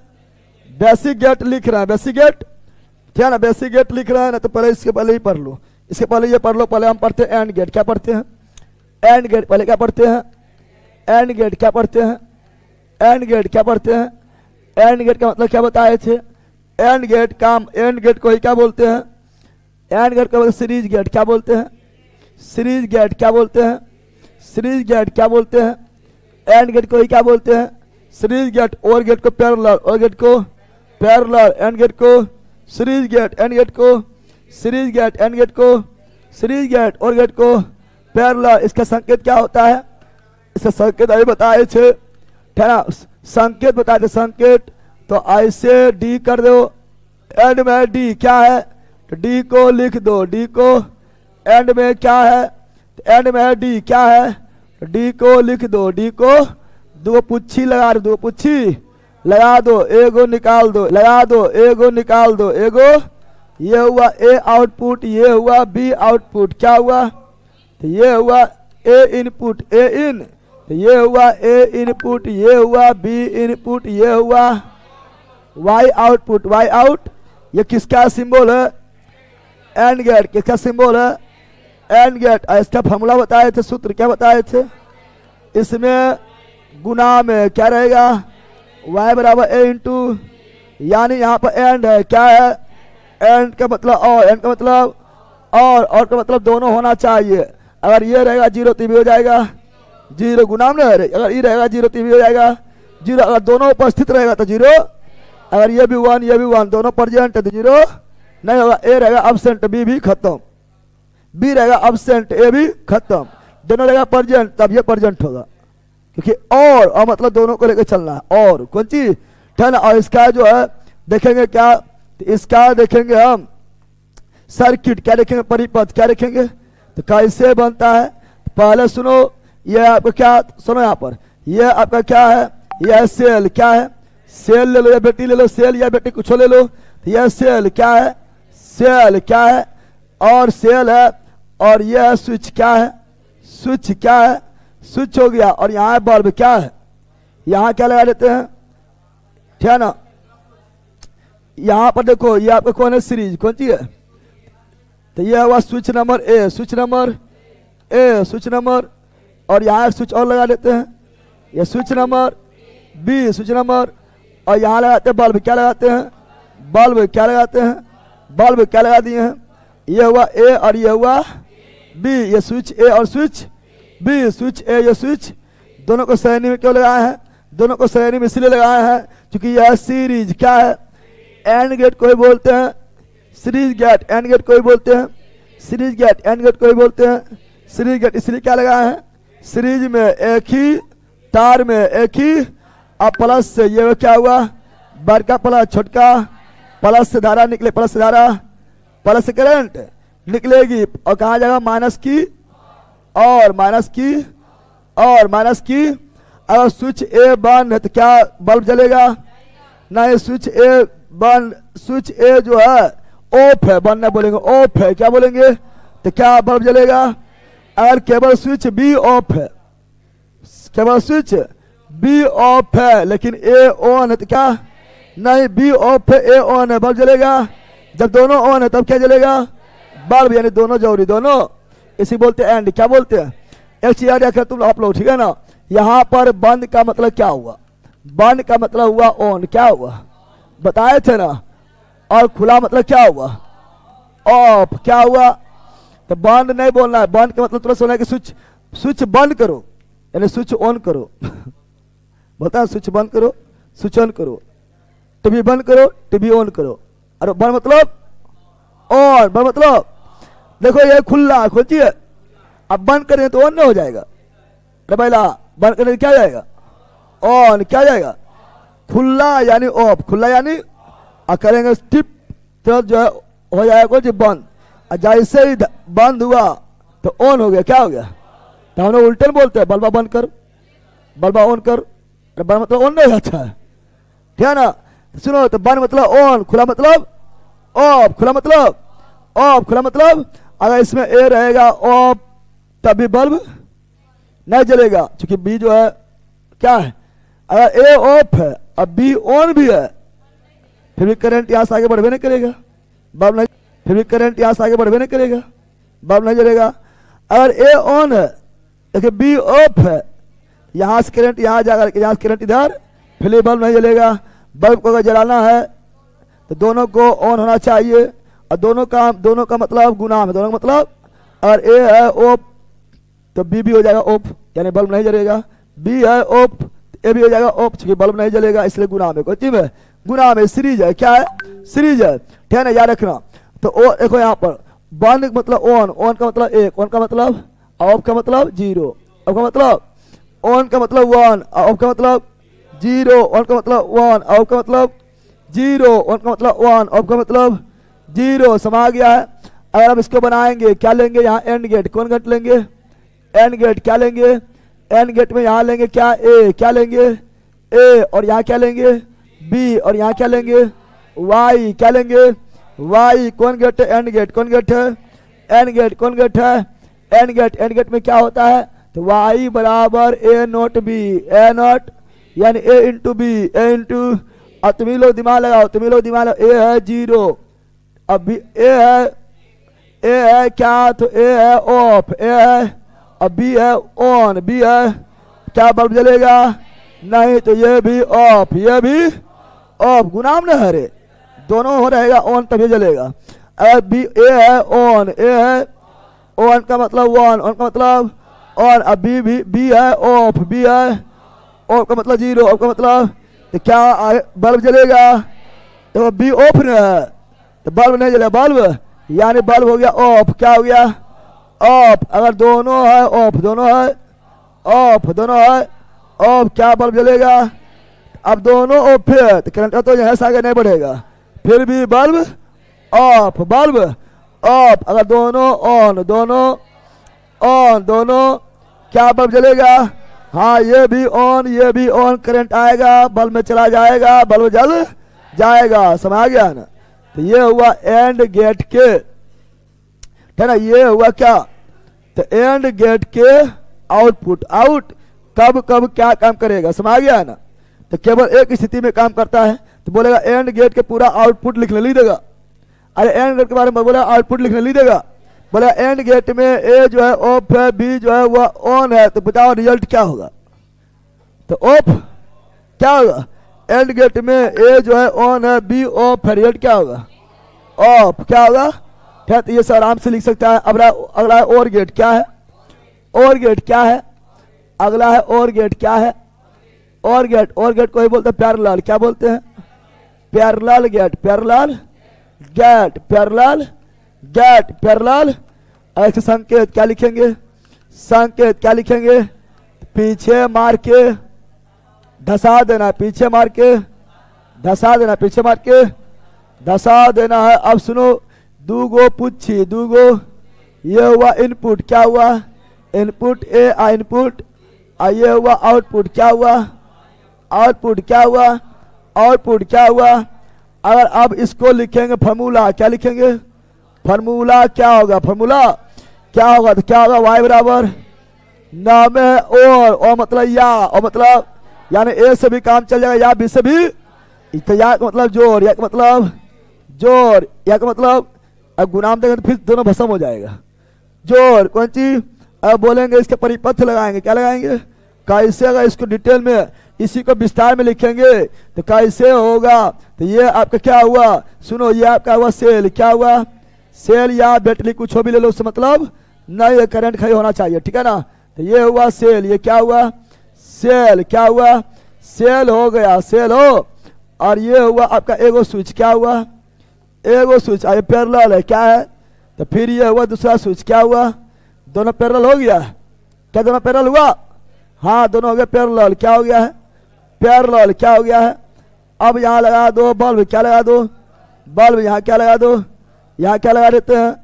बेसिक गेट लिख रहा है, बेसिक गेट, ठीक है ना? बेसिक गेट लिख रहा है ना, तो पहले इसके पहले ही पढ़ लो, इसके पहले ये पढ़ लो। पहले हम पढ़ते हैं एंड गेट। क्या पढ़ते हैं? AND gate. पहले क्या पढ़ते हैं? AND gate. क्या पढ़ते हैं? AND gate. क्या पढ़ते हैं? एंड गेट का मतलब क्या बताए थे? एंड गेट काम, एंड गेट को ही क्या बोलते हैं? एंड गेट को सीरीज गेट क्या बोलते हैं? सीरीज गेट क्या बोलते हैं? सीरीज गेट क्या बोलते हैं? एंड गेट को ही क्या बोलते हैं? Series gate. और गेट को पैरेलल, और गेट को पैरेलल, एंड गेट को सीरीज गेट, एंड गेट को सीरीज गेट, एंड गेट को सीरीज गेट, और गेट को पैरेलल। इसका संकेत क्या होता है? इसका संकेत अभी बताए थे, ठीक है ना? संकेत बताए थे, संकेत। तो ऐसे डी कर दो, एंड में डी क्या है? तो डी को लिख दो, डी को एंड में क्या है? तो एंड में डी क्या है? तो डी को लिख दो, डी को दो पुच्छी लगा दो, दो पुच्छी लगा दो, एगो निकाल दो, लगा दो, एगो निकाल दो, एगो। ये हुआ ए आउटपुट, ये हुआ बी आउटपुट। क्या हुआ? तो ये हुआ ए इनपुट, ए इन, तो ये हुआ ए इनपुट, ये हुआ बी इनपुट, ये हुआ वाई आउटपुट, वाई आउट। ये किसका सिंबल है? AND gate. किसका सिंबल है? AND gate. इसका फॉर्मूला बताए थे, सूत्र क्या बताए थे? इसमें गुना में क्या रहेगा? y बराबर ए इंटू, यानी यहाँ पर एंड है, क्या है? एंड का मतलब और, एंड का मतलब और का मतलब दोनों होना चाहिए। अगर ये रहेगा 0 तो भी हो जाएगा 0, गुना में रहे। अगर ये रहेगा 0 तो भी हो जाएगा 0। अगर दोनों उपस्थित रहेगा तो 0। अगर ये भी 1 ये भी 1, दोनों प्रेजेंट है तो 0 नहीं होगा। ए रहेगा अब्सेंट, बी भी खत्म। बी रहेगा अब्सेंट, ए भी खत्म। दोनों रहेगा प्रेजेंट, तब ये प्रेजेंट होगा, क्योंकि और मतलब दोनों को लेकर चलना है। और कौन चीज, ठीक है ना? और इसका जो है देखेंगे क्या? तो इसका देखेंगे हम सर्किट। क्या देखेंगे? परिपथ। क्या देखेंगे? तो कैसे बनता है? पहले सुनो, ये आपका क्या, सुनो यहाँ पर, ये आपका क्या है? यह सेल। क्या है? सेल ले लो, या बेटी ले लो, सेल या बेटी कुछ ले लो। तो यह सेल क्या है? सेल क्या है? और सेल है। और यह स्विच क्या है? स्विच क्या है? स्विच हो गया। और यहाँ बल्ब क्या है? यहाँ क्या लगा देते हैं, ठीक है ना? यहाँ पर देखो, ये आपका कौन है? सीरीज। कौन सी है? तो ये हुआ switch number A, switch number A, switch number. और यहाँ स्विच और लगा देते हैं, ये switch number B, switch number. और यहाँ लगाते हैं बल्ब। क्या लगाते हैं? बल्ब। क्या लगाते हैं? बल्ब। क्या लगा दिए हैं? ये हुआ ए और ये हुआ बी। ये स्विच ए और स्विच बी, स्विच ए, ये स्विच। दोनों को श्रेणी में क्यों लगाए हैं? दोनों को श्रेणी में इसलिए लगाए हैं क्योंकि यह सीरीज क्या है, एंड गेट को ही बोलते हैं सीरीज गेट, एंड गेट को ही बोलते हैं सीरीज गेट, एंड गेट को ही बोलते हैं सीरीज गेट। इसलिए क्या लगा है, सीरीज में एक ही तार में एक ही, अब प्लस से ये क्या हुआ, बड़का प्लस छोटका, प्लस से धारा निकले, प्लस से धारा, प्लस से करंट निकलेगी और कहाँ जाएगा, माइनस की और माइनस की और माइनस की। अगर स्विच ए बंद है तो क्या बल्ब जलेगा, नहीं, स्विच ए बंद, स्विच ए जो है ऑफ है, बंद नहीं बोलेंगे, ऑफ है, क्या बोलेंगे, तो क्या बल्ब जलेगा। अगर केवल स्विच बी ऑफ है, केवल स्विच बी ऑफ है लेकिन ए ऑन है तो क्या, नहीं, बी ऑफ है ए ऑन है, बल्ब जलेगा। जब दोनों ऑन है तब क्या जलेगा, बल्ब, यानी दोनों जरूरी, दोनों, इसी बोलते हैं एंड। क्या बोलते हैं, एक चीज याद रखना तुम आप लोग, ठीक है ना। यहाँ पर बंद का मतलब क्या हुआ, बंद का मतलब हुआ ऑन, क्या हुआ बताए थे ना, और खुला मतलब क्या हुआ, ऑफ, क्या हुआ। तो बंद नहीं बोलना है, बंद का मतलब तुरंत सुना है कि स्विच, स्विच बंद करो यानी स्विच ऑन करो बोलता है स्विच बंद करो, स्विच ऑन करो, टीवी बंद करो, टीवी ऑन करो। और बंद मतलब ऑन, बंद मतलब देखो ये खुला खोलिए, अब बंद करें तो ऑन नहीं हो जाएगा, पहला बंद करने क्या जाएगा, ऑन, क्या जाएगा, खुला यानी ऑफ, खुला यानी करेंगे टिप तो जो है हो जाएगा जी बंद, और जैसे ही बंद हुआ तो ऑन हो गया, क्या हो गया, तो हम लोग उल्टे बोलते हैं बल्बा बंद कर, बल्बा ऑन कर, बंद मतलब ऑन नहीं अच्छा है, ठीक है ना। सुनो, तो बंद मतलब ऑन, खुला मतलब ऑफ, खुला मतलब ऑफ, खुला मतलब अगर इसमें ए रहेगा ऑफ तभी बल्ब नहीं जलेगा, क्योंकि बी जो है क्या है, अगर ए ऑफ है और बी ऑन भी है फिर भी करंट यहाँ से आगे बढ़वे नहीं करेगा, बल्ब नहीं, फिर भी करंट यहाँ से आगे बढ़वे नहीं करेगा, बल्ब नहीं जलेगा। अगर ए ऑन है लेकिन बी ऑफ है, यहाँ से करंट यहाँ जाएगा, यहाँ से करंट इधर, फिर भी बल्ब नहीं जलेगा। बल्ब को अगर जलाना है तो दोनों को ऑन होना चाहिए, और दोनों का मतलब गुनाम है, दोनों का मतलब अगर ए है ऑफ तो बी भी हो जाएगा ऑफ, यानी बल्ब नहीं जलेगा, बी है ऑफ ए भी हो जाएगा ऑफ, क्योंकि बल्ब नहीं जलेगा, इसलिए गुनाम है, कोई में गुनाम है, सीरीज है, क्या है, सीरीज है, ठीक है ना, याद रखना। तो ओ देखो यहाँ पर बंद मतलब ऑन, ऑन का मतलब एक, ऑन का मतलब ऑफ का मतलब जीरो, ऑफ का मतलब ऑन का मतलब वन, ऑफ का मतलब जीरो, ऑन का मतलब वन, ऑफ का मतलब जीरो, ऑन का मतलब वन, ऑफ का मतलब जीरो, समा गया है। अगर हम इसको बनाएंगे क्या लेंगे, यहाँ एंड गेट, कौन गेट लेंगे, एंड गेट, क्या लेंगे, एंड गेट में यहाँ लेंगे क्या, ए, क्या लेंगे ए, और यहाँ क्या लेंगे बी, और यहाँ क्या लेंगे वाई, क्या लेंगे वाई। कौन गेट है, एंड गेट, कौन गेट है, एंड गेट, कौन गेट है, एंड गेट। एंड गेट में क्या होता है, तो वाई बराबर ए नॉट बी, ए नॉट यानी ए इंटू बी, ए इंटू, और तुम्हें लोग दिमाग लगाओ, तुम्हें लोग दिमाग लगाओ, ए है जीरो, अब बी ए है क्या, तो ए है ऑफ, ए है, अब बी है ऑन, बी है, क्या बल्ब जलेगा, नहीं, तो ये भी ऑफ, ये भी ऑफ, गुनाम न हरे, दोनों हो रहेगा ऑन तभी जलेगा। अगर बी ए है ऑन, ए है ऑन का मतलब वन, ऑन का मतलब ऑन, अब बी है ऑफ, बी है ऑफ का मतलब जीरो, ऑफ का मतलब, तो क्या बल्ब जलेगा, तो बी ऑफ न है तो बल्ब नहीं जलेगा, बल्ब यानी बल्ब हो गया ऑफ, क्या हो गया ऑफ। अगर दोनों है ऑफ, दोनों है ऑफ, दोनों है ऑफ, क्या बल्ब जलेगा, अब दोनों ऑफ है तो करंट तो यहाँ से आगे नहीं बढ़ेगा, फिर भी बल्ब ऑफ, बल्ब ऑफ। अगर दोनों ऑन, दोनों ऑन, दोनों क्या बल्ब जलेगा, हाँ ये भी ऑन, ये भी ऑन, करंट आएगा, बल्ब में चला जाएगा, बल्ब जल जाएगा, समझ आ गया ना। तो ये हुआ एंड गेट के, है ना, ये हुआ क्या, तो एंड गेट के आउटपुट, आउट कब कब क्या काम करेगा, समझ गया ना। तो केवल एक स्थिति में काम करता है, तो बोलेगा एंड गेट के पूरा आउटपुट लिखने लिख देगा। अरे एंड गेट के बारे में बोला आउटपुट लिखने लिख देगा, बोला एंड गेट में ए जो है ऑफ है, बी जो है वह ऑन है, तो बताओ रिजल्ट क्या होगा, तो ऑफ क्या होगा, एंड गेट में ए जो है ऑन है, बी ऑफ है, रिजल्ट क्या होगा ऑफ, क्या होगा, ठीक है। तो ये सब आराम से लिख सकता है। अब अगला है और गेट, क्या है और गेट, क्या है अगला है और गेट, क्या है और गेट को ही बोलते हैं पैरेलल, क्या बोलते हैं? Parallel gate, parallel gate, parallel gate, parallel. ऐसे संकेत क्या लिखेंगे? संकेत क्या लिखेंगे? पीछे मार के धसा देना, पीछे मार के धसा देना, पीछे मार के धसा देना है। अब सुनो, दूगो पुच्छी, दूगो, ये हुआ इनपुट, क्या हुआ? इनपुट ए आ इनपुट, ये हुआ आउटपुट, क्या हुआ? आउटपुट, क्या हुआ? आउटपुट, क्या हुआ? अगर अब इसको लिखेंगे फार्मूला, क्या लिखेंगे? फार्मूला क्या होगा? फार्मूला क्या होगा? तो क्या होगा? y बराबर नाम है और मतलब या, और मतलब यानी ए से भी काम चल जाएगा, या बी से भी, तो या का मतलब जोड़, या का मतलब जोड़, या का मतलब अब गुणाम देंगे तो फिर दोनों भस्म हो जाएगा। जोड़ कौन चीज? अब बोलेंगे इसके परिपथ लगाएंगे, क्या लगाएंगे? कैसे? अगर इसको डिटेल में, इसी को विस्तार में लिखेंगे तो कैसे होगा? तो ये आपका क्या हुआ? सुनो, ये आपका हुआ सेल, क्या हुआ? सेल या बैटरी कुछ हो भी ले लो, उससे मतलब नहीं, करंट खड़ी होना चाहिए, ठीक है ना? तो ये हुआ सेल, ये क्या हुआ? सेल, क्या हुआ? सेल हो गया, सेल हो। और ये हुआ आपका एगो स्विच, क्या हुआ? एगो स्विच, ये पैरेलल है, क्या है? तो फिर ये हुआ दूसरा स्विच, क्या हुआ? दोनों पैरेलल हो गया, क्या दोनों पैरेलल हुआ? हाँ, दोनों हो गए पैरेलल, क्या हो गया है? पैरेलल, क्या हो गया है? अब यहाँ लगा दो बल्ब, क्या लगा दो? बल्ब, यहाँ क्या लगा दो? यहाँ क्या लगा देते हैं?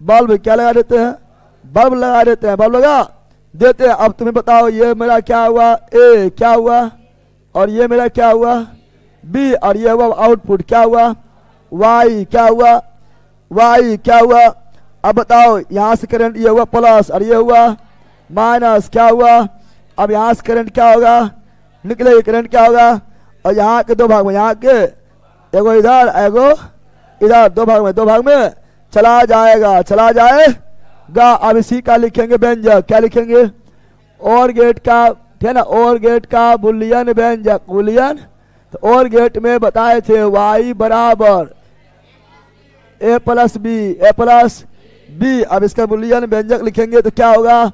बल्ब, क्या लगा देते हैं? बल्ब लगा देते हैं, बल्ब लगा देते हैं। अब तुम्हें बताओ, ये मेरा क्या हुआ? ए, क्या हुआ? और ये मेरा क्या हुआ? बी, और ये हुआ आउटपुट, क्या हुआ? वाई, क्या हुआ? वाई, क्या हुआ? अब बताओ, यहाँ से करंट ये हुआ प्लस और ये हुआ माइनस, क्या हुआ? अब यहाँ से करंट क्या होगा? निकलेगी करंट, क्या होगा? और यहाँ के दो भाग में, यहाँ के एगो इधर एगो इधर, दो भाग में चला जाएगा, चला जाएगा। अब इसी का लिखेंगे व्यंजक, क्या लिखेंगे? और गेट का, ठीक है ना? और गेट का बुलियन व्यंजक, बुलियन। तो और गेट में बताए थे y बराबर a प्लस बी। अब इसका बुलियन व्यंजक लिखेंगे तो क्या होगा?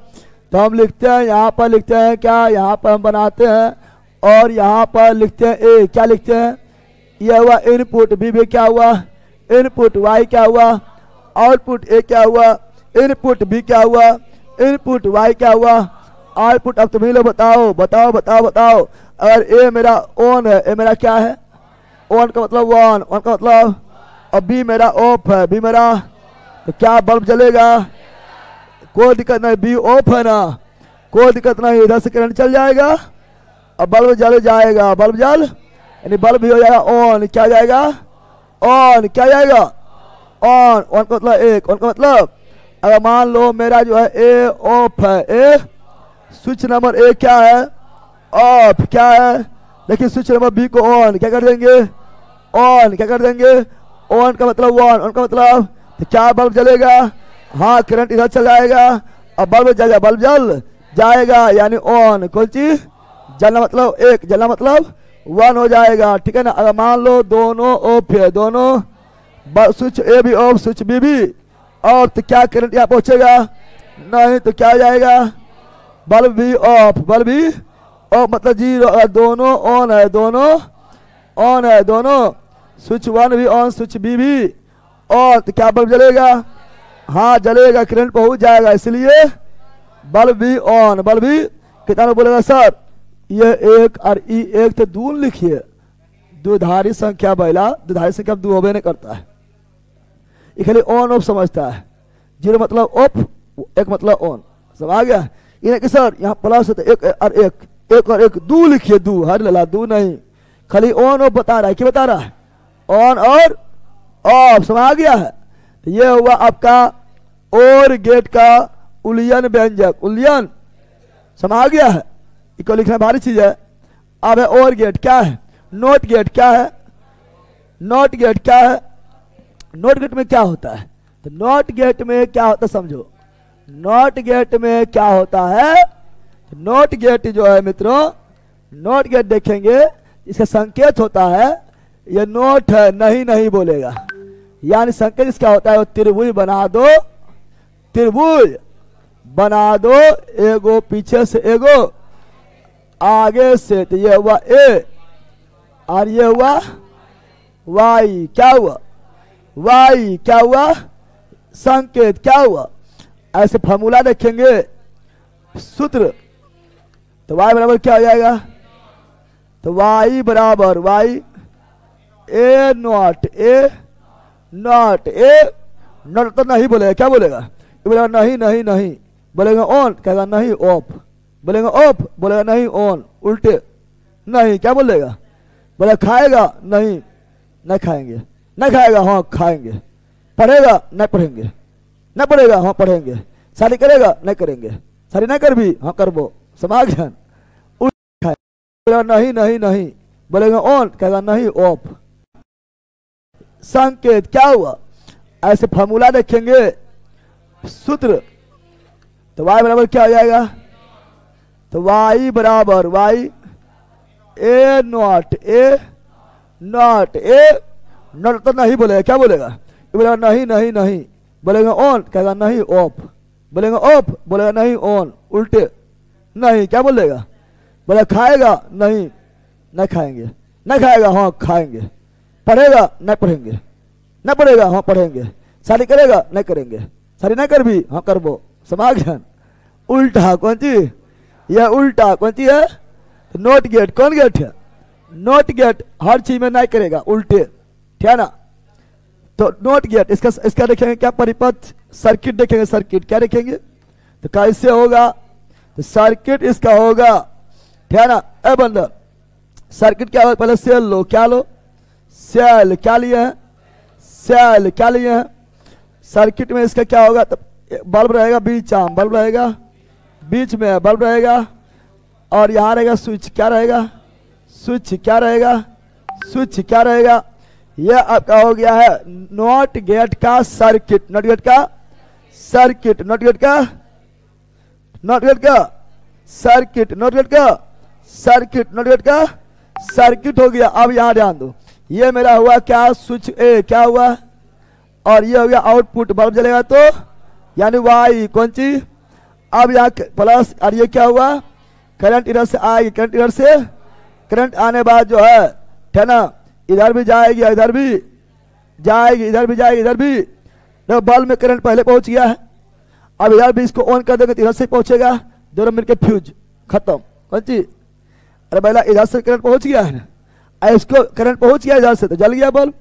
तो हम लिखते हैं, यहाँ पर लिखते हैं क्या? यहाँ पर हम बनाते हैं और यहाँ पर लिखते हैं ए, क्या लिखते हैं? ये हुआ इनपुट, बी भी क्या हुआ? इनपुट, y क्या हुआ? आउटपुट, ए क्या हुआ? इनपुट, बी क्या हुआ? इनपुट, y क्या हुआ? आउटपुट। अब तुम्हें लोग बताओ बताओ बताओ बताओ, अगर ए मेरा ऑन है, ए मेरा क्या है? ऑन का मतलब ऑन, ऑन का मतलब, और बी मेरा ऑफ है, बी मेरा, तो क्या बल्ब जलेगा? कोई दिक्कत नहीं, बी ऑफ है ना, कोई दिक्कत नहीं, इधर से करंट चल जाएगा और बल्ब जल जाएगा, बल्ब जल, यानी बल्ब भी हो जाएगा ऑन, क्या जाएगा? ऑन, क्या जाएगा? ऑन। ऑन का मतलब एक, ऑन का मतलब अगर मान लो मेरा जो है ए ऑफ है, ए स्विच नंबर ए क्या है? ऑफ, क्या है? लेकिन स्विच नंबर बी को ऑन, क्या कर देंगे? ऑन, क्या कर देंगे? ऑन का मतलब ऑन, ऑन का मतलब, तो क्या बल्ब जलेगा? हाँ, करंट इधर चल जाएगा और बल्ब जल जाएगा, बल्ब जल जाएगा, यानी ऑन। कौन चीज? जलना मतलब एक, जलना मतलब वन हो जाएगा, ठीक है ना? अगर मान लो दोनों ऑफ है, दोनों स्विच ए भी ऑफ, स्विच बी भी ऑफ, तो क्या करंट यहाँ पहुंचेगा? नहीं, तो क्या हो जाएगा? बल्ब भी ऑफ, बल्ब भी ऑफ मतलब जीरो। दोनों ऑन है, दोनों ऑन है, दोनों स्विच वन भी ऑन, स्विच बी भी ऑन, तो क्या बल्ब जलेगा? हाँ, जलेगा, करंट पहुंच जाएगा, इसलिए बल्ब भी ऑन, बल्ब भी। कितना बोलेगा सर? ये एक और ई एक तो दून लिखिए, द्विधारी संख्या पहला, द्विधारी संख्या दो होबे नहीं करता है, ये खाली ऑन ऑफ समझता है। जीरो मतलब ऑफ, एक मतलब ऑन, सब आ गया? ये कि सर यहाँ प्लस होता है, एक और एक दो लिखिए, दो, हर लला दो नहीं, खाली ऑन ऑफ बता रहा है, क्या बता रहा है? ऑन और ऑफ, समझ आ गया है? तो ये हुआ आपका और गेट का उलियन व्यंजक, उलियन, समझ आ गया है? इसको लिखना भारी चीज है। अब है और गेट, क्या है? नॉट गेट, क्या है? नॉट गेट क्या है? नॉट गेट में क्या होता है? तो नॉट गेट में क्या होता है समझो, नॉट गेट में क्या होता है? नॉट गेट जो है मित्रों, नॉट गेट देखेंगे, इसका संकेत होता है, ये नोट है, नहीं नहीं बोलेगा, यानी संकेत इसका होता है, वो त्रिभुज बना दो, त्रिभुज बना दो, एगो पीछे से एगो आगे से, तो ये हुआ ए और ये हुआ वाई। क्या हुआ? वाई। क्या हुआ? संकेत। क्या हुआ? ऐसे फॉर्मूला देखेंगे, सूत्र, तो y बराबर क्या हो जाएगा? तो y बराबर वाई ए नॉट तो नहीं बोलेगा। क्या बोलेगा? ये बोलेगा नहीं नहीं नहीं, बोलेगा ऑन, कहेगा नहीं ऑफ, बोलेगा ऑफ, बोलेगा नहीं ऑन, उल्टे नहीं। क्या बोलेगा? बोले खाएगा नहीं, नहीं खाएंगे, नहीं खाएगा हाँ खाएंगे, पढ़ेगा नहीं पढ़ेंगे, नहीं पढ़ेगा हाँ पढ़ेंगे, शादी करेगा नहीं करेंगे, शादी नहीं कर भी हाँ करबो, समाज ज्ञान। बोलेगा नहीं नहीं नहीं, बोलेगा ऑन, कहेगा नहीं ऑफ। संकेत। क्या हुआ? ऐसे फॉर्मूला देखेंगे, सूत्र, तो y बराबर क्या हो जाएगा? तो y बराबर वाई ए नॉट तो नहीं बोलेगा। क्या बोलेगा? ये बोलेगा नहीं नहीं नहीं, बोलेगा ऑन, कहेगा नहीं ऑफ, बोलेगा ऑफ, बोलेगा नहीं ऑन, उल्टे नहीं। क्या बोलेगा? बोले खाएगा नहीं, नहीं खाएंगे, नहीं खाएगा हाँ खाएंगे, पढ़ेगा नहीं पढ़ेंगे, नहीं पढ़ेगा हाँ पढ़ेंगे, शादी करेगा नहीं करेंगे, शादी नहीं कर भी हाँ करबो, समाज ज्ञान। उल्टा कौन चीज? यह उल्टा कौन चीज है? तो नोट गेट। कौन गेट है? नोट गेट हर चीज में नहीं करेगा, उल्टे, ठीक है ना। तो नोट गेट इसका देखेंगे क्या परिपथ, सर्किट देखेंगे, सर्किट क्या देखेंगे, तो कैसे होगा? तो सर्किट इसका होगा, ठीक है ना। ए बंदर सर्किट क्या होगा? पहले सेल लो। क्या लो? सेल। क्या लिए हैं? सेल। क्या लिए हैं? सर्किट में इसका क्या होगा? तो बल्ब रहेगा बीच में, बल्ब रहेगा बीच में, बल्ब रहेगा, और यहाँ रहेगा स्विच। क्या रहेगा? स्विच। क्या रहेगा? स्विच। क्या रहेगा? यह आपका हो गया है नॉट गेट का सर्किट, नॉट गेट का सर्किट, नॉट गेट का सर्किट, नॉट गेट का सर्किट, नॉट गेट का सर्किट हो गया। अब यहाँ ध्यान दो, ये मेरा हुआ क्या? स्विच ए। क्या हुआ? और ये हो गया आउटपुट, बल्ब जलेगा तो यानी वाई। कौन चीज? अब यहाँ प्लस, और ये क्या हुआ? करंट इधर से आएगी, करंट इधर से, करंट आने बाद जो है, ठीक ना, इधर भी जाएगी, इधर भी जाएगी, इधर भी जाएगी, इधर भी। तो बल्ब में करंट पहले पहुंच गया है, अब इधर भी इसको ऑन कर देंगे तो इधर से पहुंचेगा, दोनों मिलकर फ्यूज खत्म। कौन चीज? अरे पहला इधर से करंट पहुंच गया है ना, इसको करंट पहुंच गया इधर से तो जल गया बल्ब,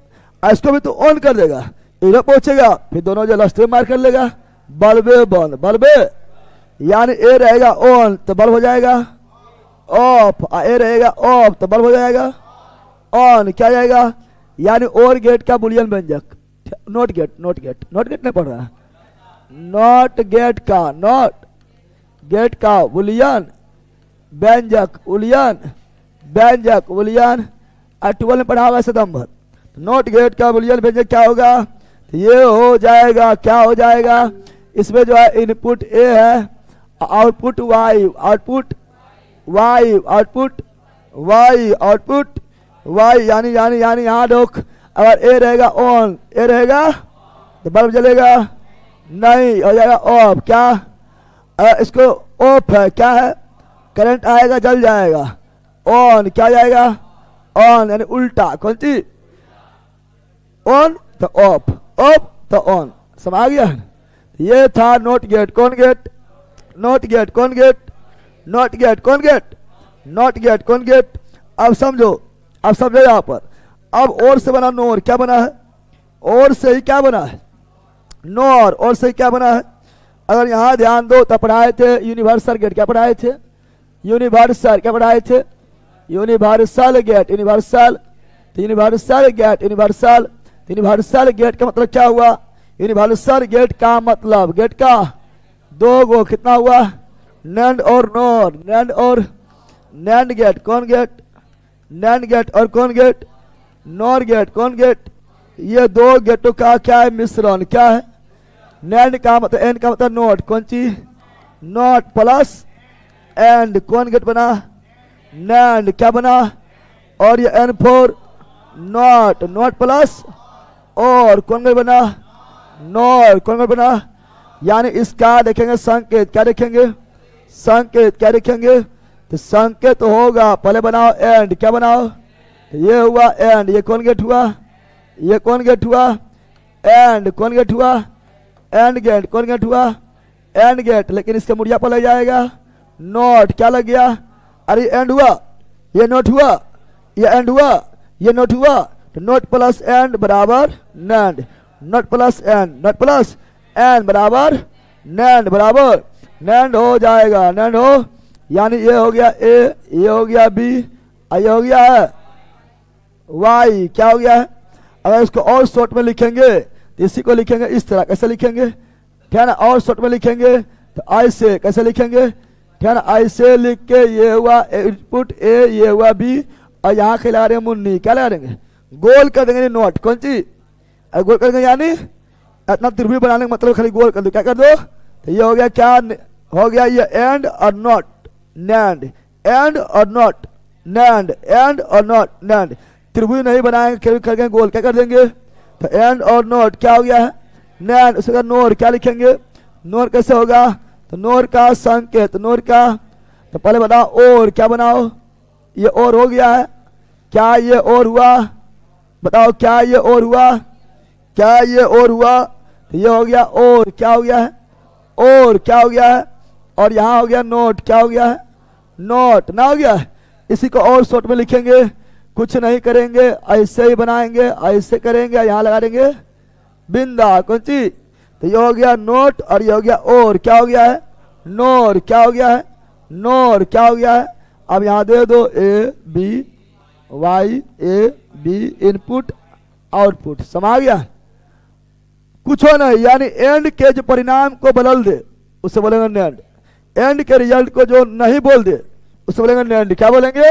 इसको भी तो ऑन कर देगा, इधर पहुंचेगा, फिर दोनों जो लस्टे मार कर लेगा, बल्बे बंद, बल्बे यानी ए रहेगा ऑन तो बल्ब हो जाएगा ऑफ, ए रहेगा ऑफ तो बल्ब हो जाएगा ऑन। क्या जाएगा? यानी और गेट का बुलियन व्यंजक, not gate, NOT gate, NOT gate नहीं पढ़ रहा है, नॉट गेट का, नॉट गेट का बुलियन व्यंजक, उलियन व्यंजक, उलियन 12 में पढ़ा हुआ सितंबर। नॉट गेट का बुलियन व्यंजक क्या होगा? तो ये हो जाएगा, क्या हो जाएगा? इसमें जो है इनपुट ए है, output Y, output Y, output Y, output Y, यानी यानी यानी यहाँ देख, अगर ए रहेगा ऑन, ए रहेगा तो बल्ब जलेगा नहीं, हो जाएगा ऑफ। क्या? इसको ऑफ है, क्या है? करंट आएगा जल जाएगा, ऑन। क्या जाएगा? ऑन, यानी उल्टा। कौन सी? ऑन तो ऑफ, ऑफ तो ऑन। समझ आ गया? ये था नॉट गेट। कौन गेट? NOT gate. कौन गेट? NOT gate. कौन गेट? NOT gate. कौन गेट? अब समझो, अब समझो यहां पर। अब और से बना नोर, क्या बना है? और से ही क्या बना है? नोर। और से ही क्या बना है? अगर यहां ध्यान दो तो पढ़ाए थे यूनिवर्सल गेट। क्या पढ़ाए थे? यूनिवर्सल। क्या पढ़ाए थे? Universal gate, universal, universal gate, universal, universal gate का मतलब क्या हुआ? यूनिवर्सल गेट का मतलब, गेट का दो गो कितना हुआ? नैंड और नोर, नैंड और नैंड गेट। कौन गेट? NAND gate. और कौन गेट? NOR gate. कौन गेट? ये दो गेटों का क्या है? मिश्रण। क्या है? नैंड का मतलब, एंड का मतलब नोट। कौन चीज? NOT plus AND. कौन गेट बना? नैंड। क्या बना? और ये N for NOT, NOT plus OR. कौन गेट बना? नॉट। कौन गेट बना? यानी इसका देखेंगे संकेत। क्या देखेंगे? संकेत। क्या देखेंगे? तो संकेत होगा, पहले बनाओ एंड, क्या बनाओ, तो ये हुआ एंड, ये कौन गेट हुआ, ये कौन गेट हुआ, एंड कौन गेट हुआ, एंड गेट कौन गेट हुआ, एंड गेट। लेकिन इसके मुड़िया पर लग जाएगा नोट, क्या लग गया, अरे एंड हुआ, ये नोट हुआ, ये एंड हुआ, ये नोट हुआ, तो नोट प्लस एंड बराबर NAND, note plus and, note plus and बराबर नैंड, बराबर नैंड हो जाएगा, नैंड हो, यानी ये हो गया ए, ये हो गया बी, ये हो गया है वाई, क्या हो गया है। अगर इसको और शॉर्ट में लिखेंगे तो इसी को लिखेंगे इस तरह, कैसे लिखेंगे, ठीक है ना, और शॉर्ट में लिखेंगे तो ऐसे, कैसे लिखेंगे, ठीक है ना, ऐसे लिख के ये हुआ इनपुट ए, ये हुआ बी, और यहाँ के लगा रहे हैं मुन्नी, क्या लगा देंगे, गोल कर देंगे नोट, कौन सी, गोल कर देंगे, यानी इतना त्रिभुज बनाने का मतलब खाली गोल कर दो, क्या कर दो, तो ये हो गया, क्या हो गया, ये एंड और नॉट नैंड, एंड और नॉट नैंड, एंड और नॉट नैंड। त्रिभुज नहीं बनाएंगे करके गोल, क्या कर देंगे, तो एंड और नॉट क्या हो गया है, नैंड, उसका नोर क्या लिखेंगे, नोर कैसे होगा, तो नोर का संकेत, नोर का, तो पहले बताओ और, क्या बनाओ, ये और हो गया है, क्या ये और हुआ, बताओ क्या ये और हुआ, क्या ये और हुआ, तो ये हो गया और, क्या हो गया है, और क्या हो गया है, और यहाँ हो गया नोट, क्या हो गया है, नोट ना हो गया है। इसी को और शॉर्ट में लिखेंगे, कुछ नहीं करेंगे, ऐसे ही बनाएंगे, ऐसे करेंगे, यहाँ लगा देंगे बिंदा, कौन सी, तो ये हो गया नोट, और ये हो गया और, क्या हो गया है, नोर, क्या हो गया है, नोर, क्या हो गया है। अब यहाँ दे दो A B Y, A B input output, समा गया, कुछ हो नहीं, यानी एंड के जो परिणाम को बदल दे उससे बोलेंगे नैंड, एंड के रिजल्ट को जो नहीं बोल दे उससे बोलेंगे नैंड, क्या बोलेंगे,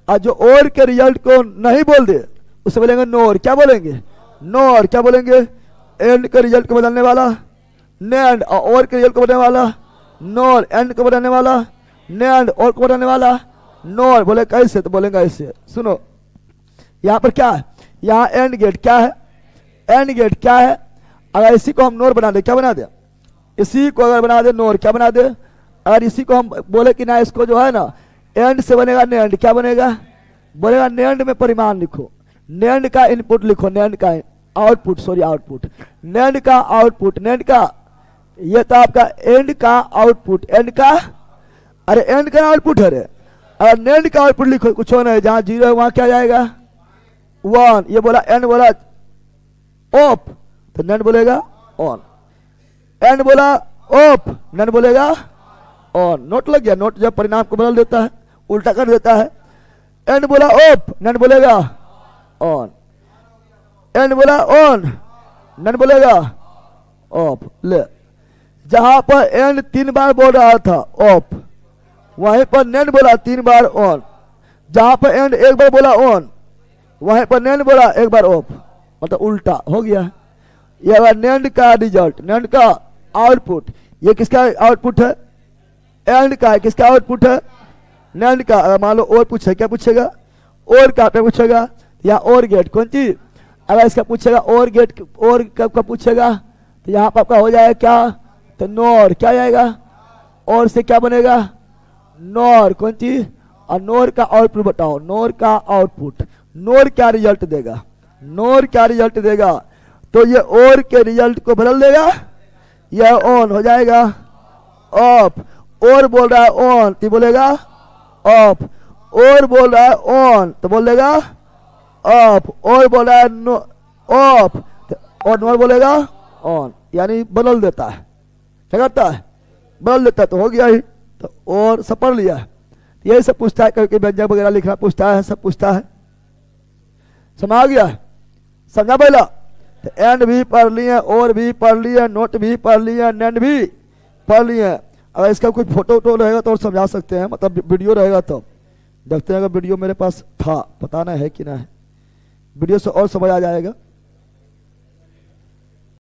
और जो और के रिजल्ट को नहीं बोल दे उससे बोलेंगे नोर, क्या बोलेंगे, नोर, क्या बोलेंगे, एंड के रिजल्ट को बदलने वाला नैंड, और के रिजल्ट को बदलने वाला नोर, एंड को बदलने वाला नैंड, और को बदलने वाला नोर। बोले कैसे, तो बोलेंगे ऐसे, सुनो यहाँ पर क्या है, यहाँ एंड गेट क्या है, एंड गेट क्या है, अगर इसी को हम नोर बना दे, क्या बना दे, इसी को अगर बना दे नोर, क्या बना दे, अगर इसी को हम बोले कि ना इसको जो है ना एंड से बनेगा नैंड, क्या बनेगा, बोलेगा नैंड में परिमाण लिखो, नैंड का इनपुट लिखो, नैंड का आउटपुट, सॉरी आउटपुट, नैंड का आउटपुट, नैंड का, ये तो आपका एंड का आउटपुट, एंड का, अरे एंड का आउटपुट है, अगर नैंड का आउटपुट लिखो, कुछ होना है, जहां जीरो है वहां क्या जाएगा 1, ये बोला एंड बोला ऑफ, तो नैंड बोलेगा ऑन, एंड बोला ऑफ, नैंड बोलेगा ऑन, नोट लग गया, नोट जब परिणाम को बदल देता है, उल्टा कर देता है, एंड बोला ऑफ, नैंड बोलेगा ऑन, एंड बोला ऑन, नैंड बोलेगा ऑफ। ले, जहां पर एंड 3 बार बोल रहा था ऑफ, वहीं पर नैंड बोला 3 बार ऑन, जहां पर एंड 1 बार बोला ऑन, वहीं पर नैंड बोला 1 बार ऑफ, मतलब उल्टा हो गया। ये नैंड का रिजल्ट, नैंड का आउटपुट, ये किसका आउटपुट है, एंड का है, किसका आउटपुट है, नैंड का। अगर मान लो और पूछे, क्या पूछेगा, और का पे पूछेगा, या और गेट कौन सी, अगर इसका पूछेगा और गेट, और कब का पूछेगा, तो यहाँ पर आपका हो जाएगा क्या, तो नोर, क्या जाएगा, और से क्या बनेगा, नोर, कौन सी, और नोर का आउटपुट बताओ, नोर का आउटपुट, नोर क्या रिजल्ट देगा, नोर क्या रिजल्ट देगा, तो ये और के रिजल्ट को बदल देगा, यह ऑन हो जाएगा ऑफ, और बोल रहा है ऑन तो बोलेगा ऑफ, और बोल रहा है ऑन तो बोलेगा ऑफ, और बोल रहा है नो ऑफ और नोर बोलेगा ऑन, यानी बदल देता है, क्या करता है, बदल देता है, तो हो गया ही, तो और सब पढ़ लिया, यही सब पूछता है, कभी व्यंजन वगैरह लिखना पूछता है, सब पूछता है, समझ गया, समझा पहला, तो एंड भी पढ़ लिए, और भी पढ़ लिए, नोट भी पढ़ लिए, नैंड भी पढ़ लिए। अगर इसका कोई फोटो वोटो रहेगा तो और समझा सकते हैं, मतलब वीडियो रहेगा तो देखते हैं, अगर वीडियो मेरे पास था, पता नहीं है कि ना है, वीडियो से और समझ आ जाएगा।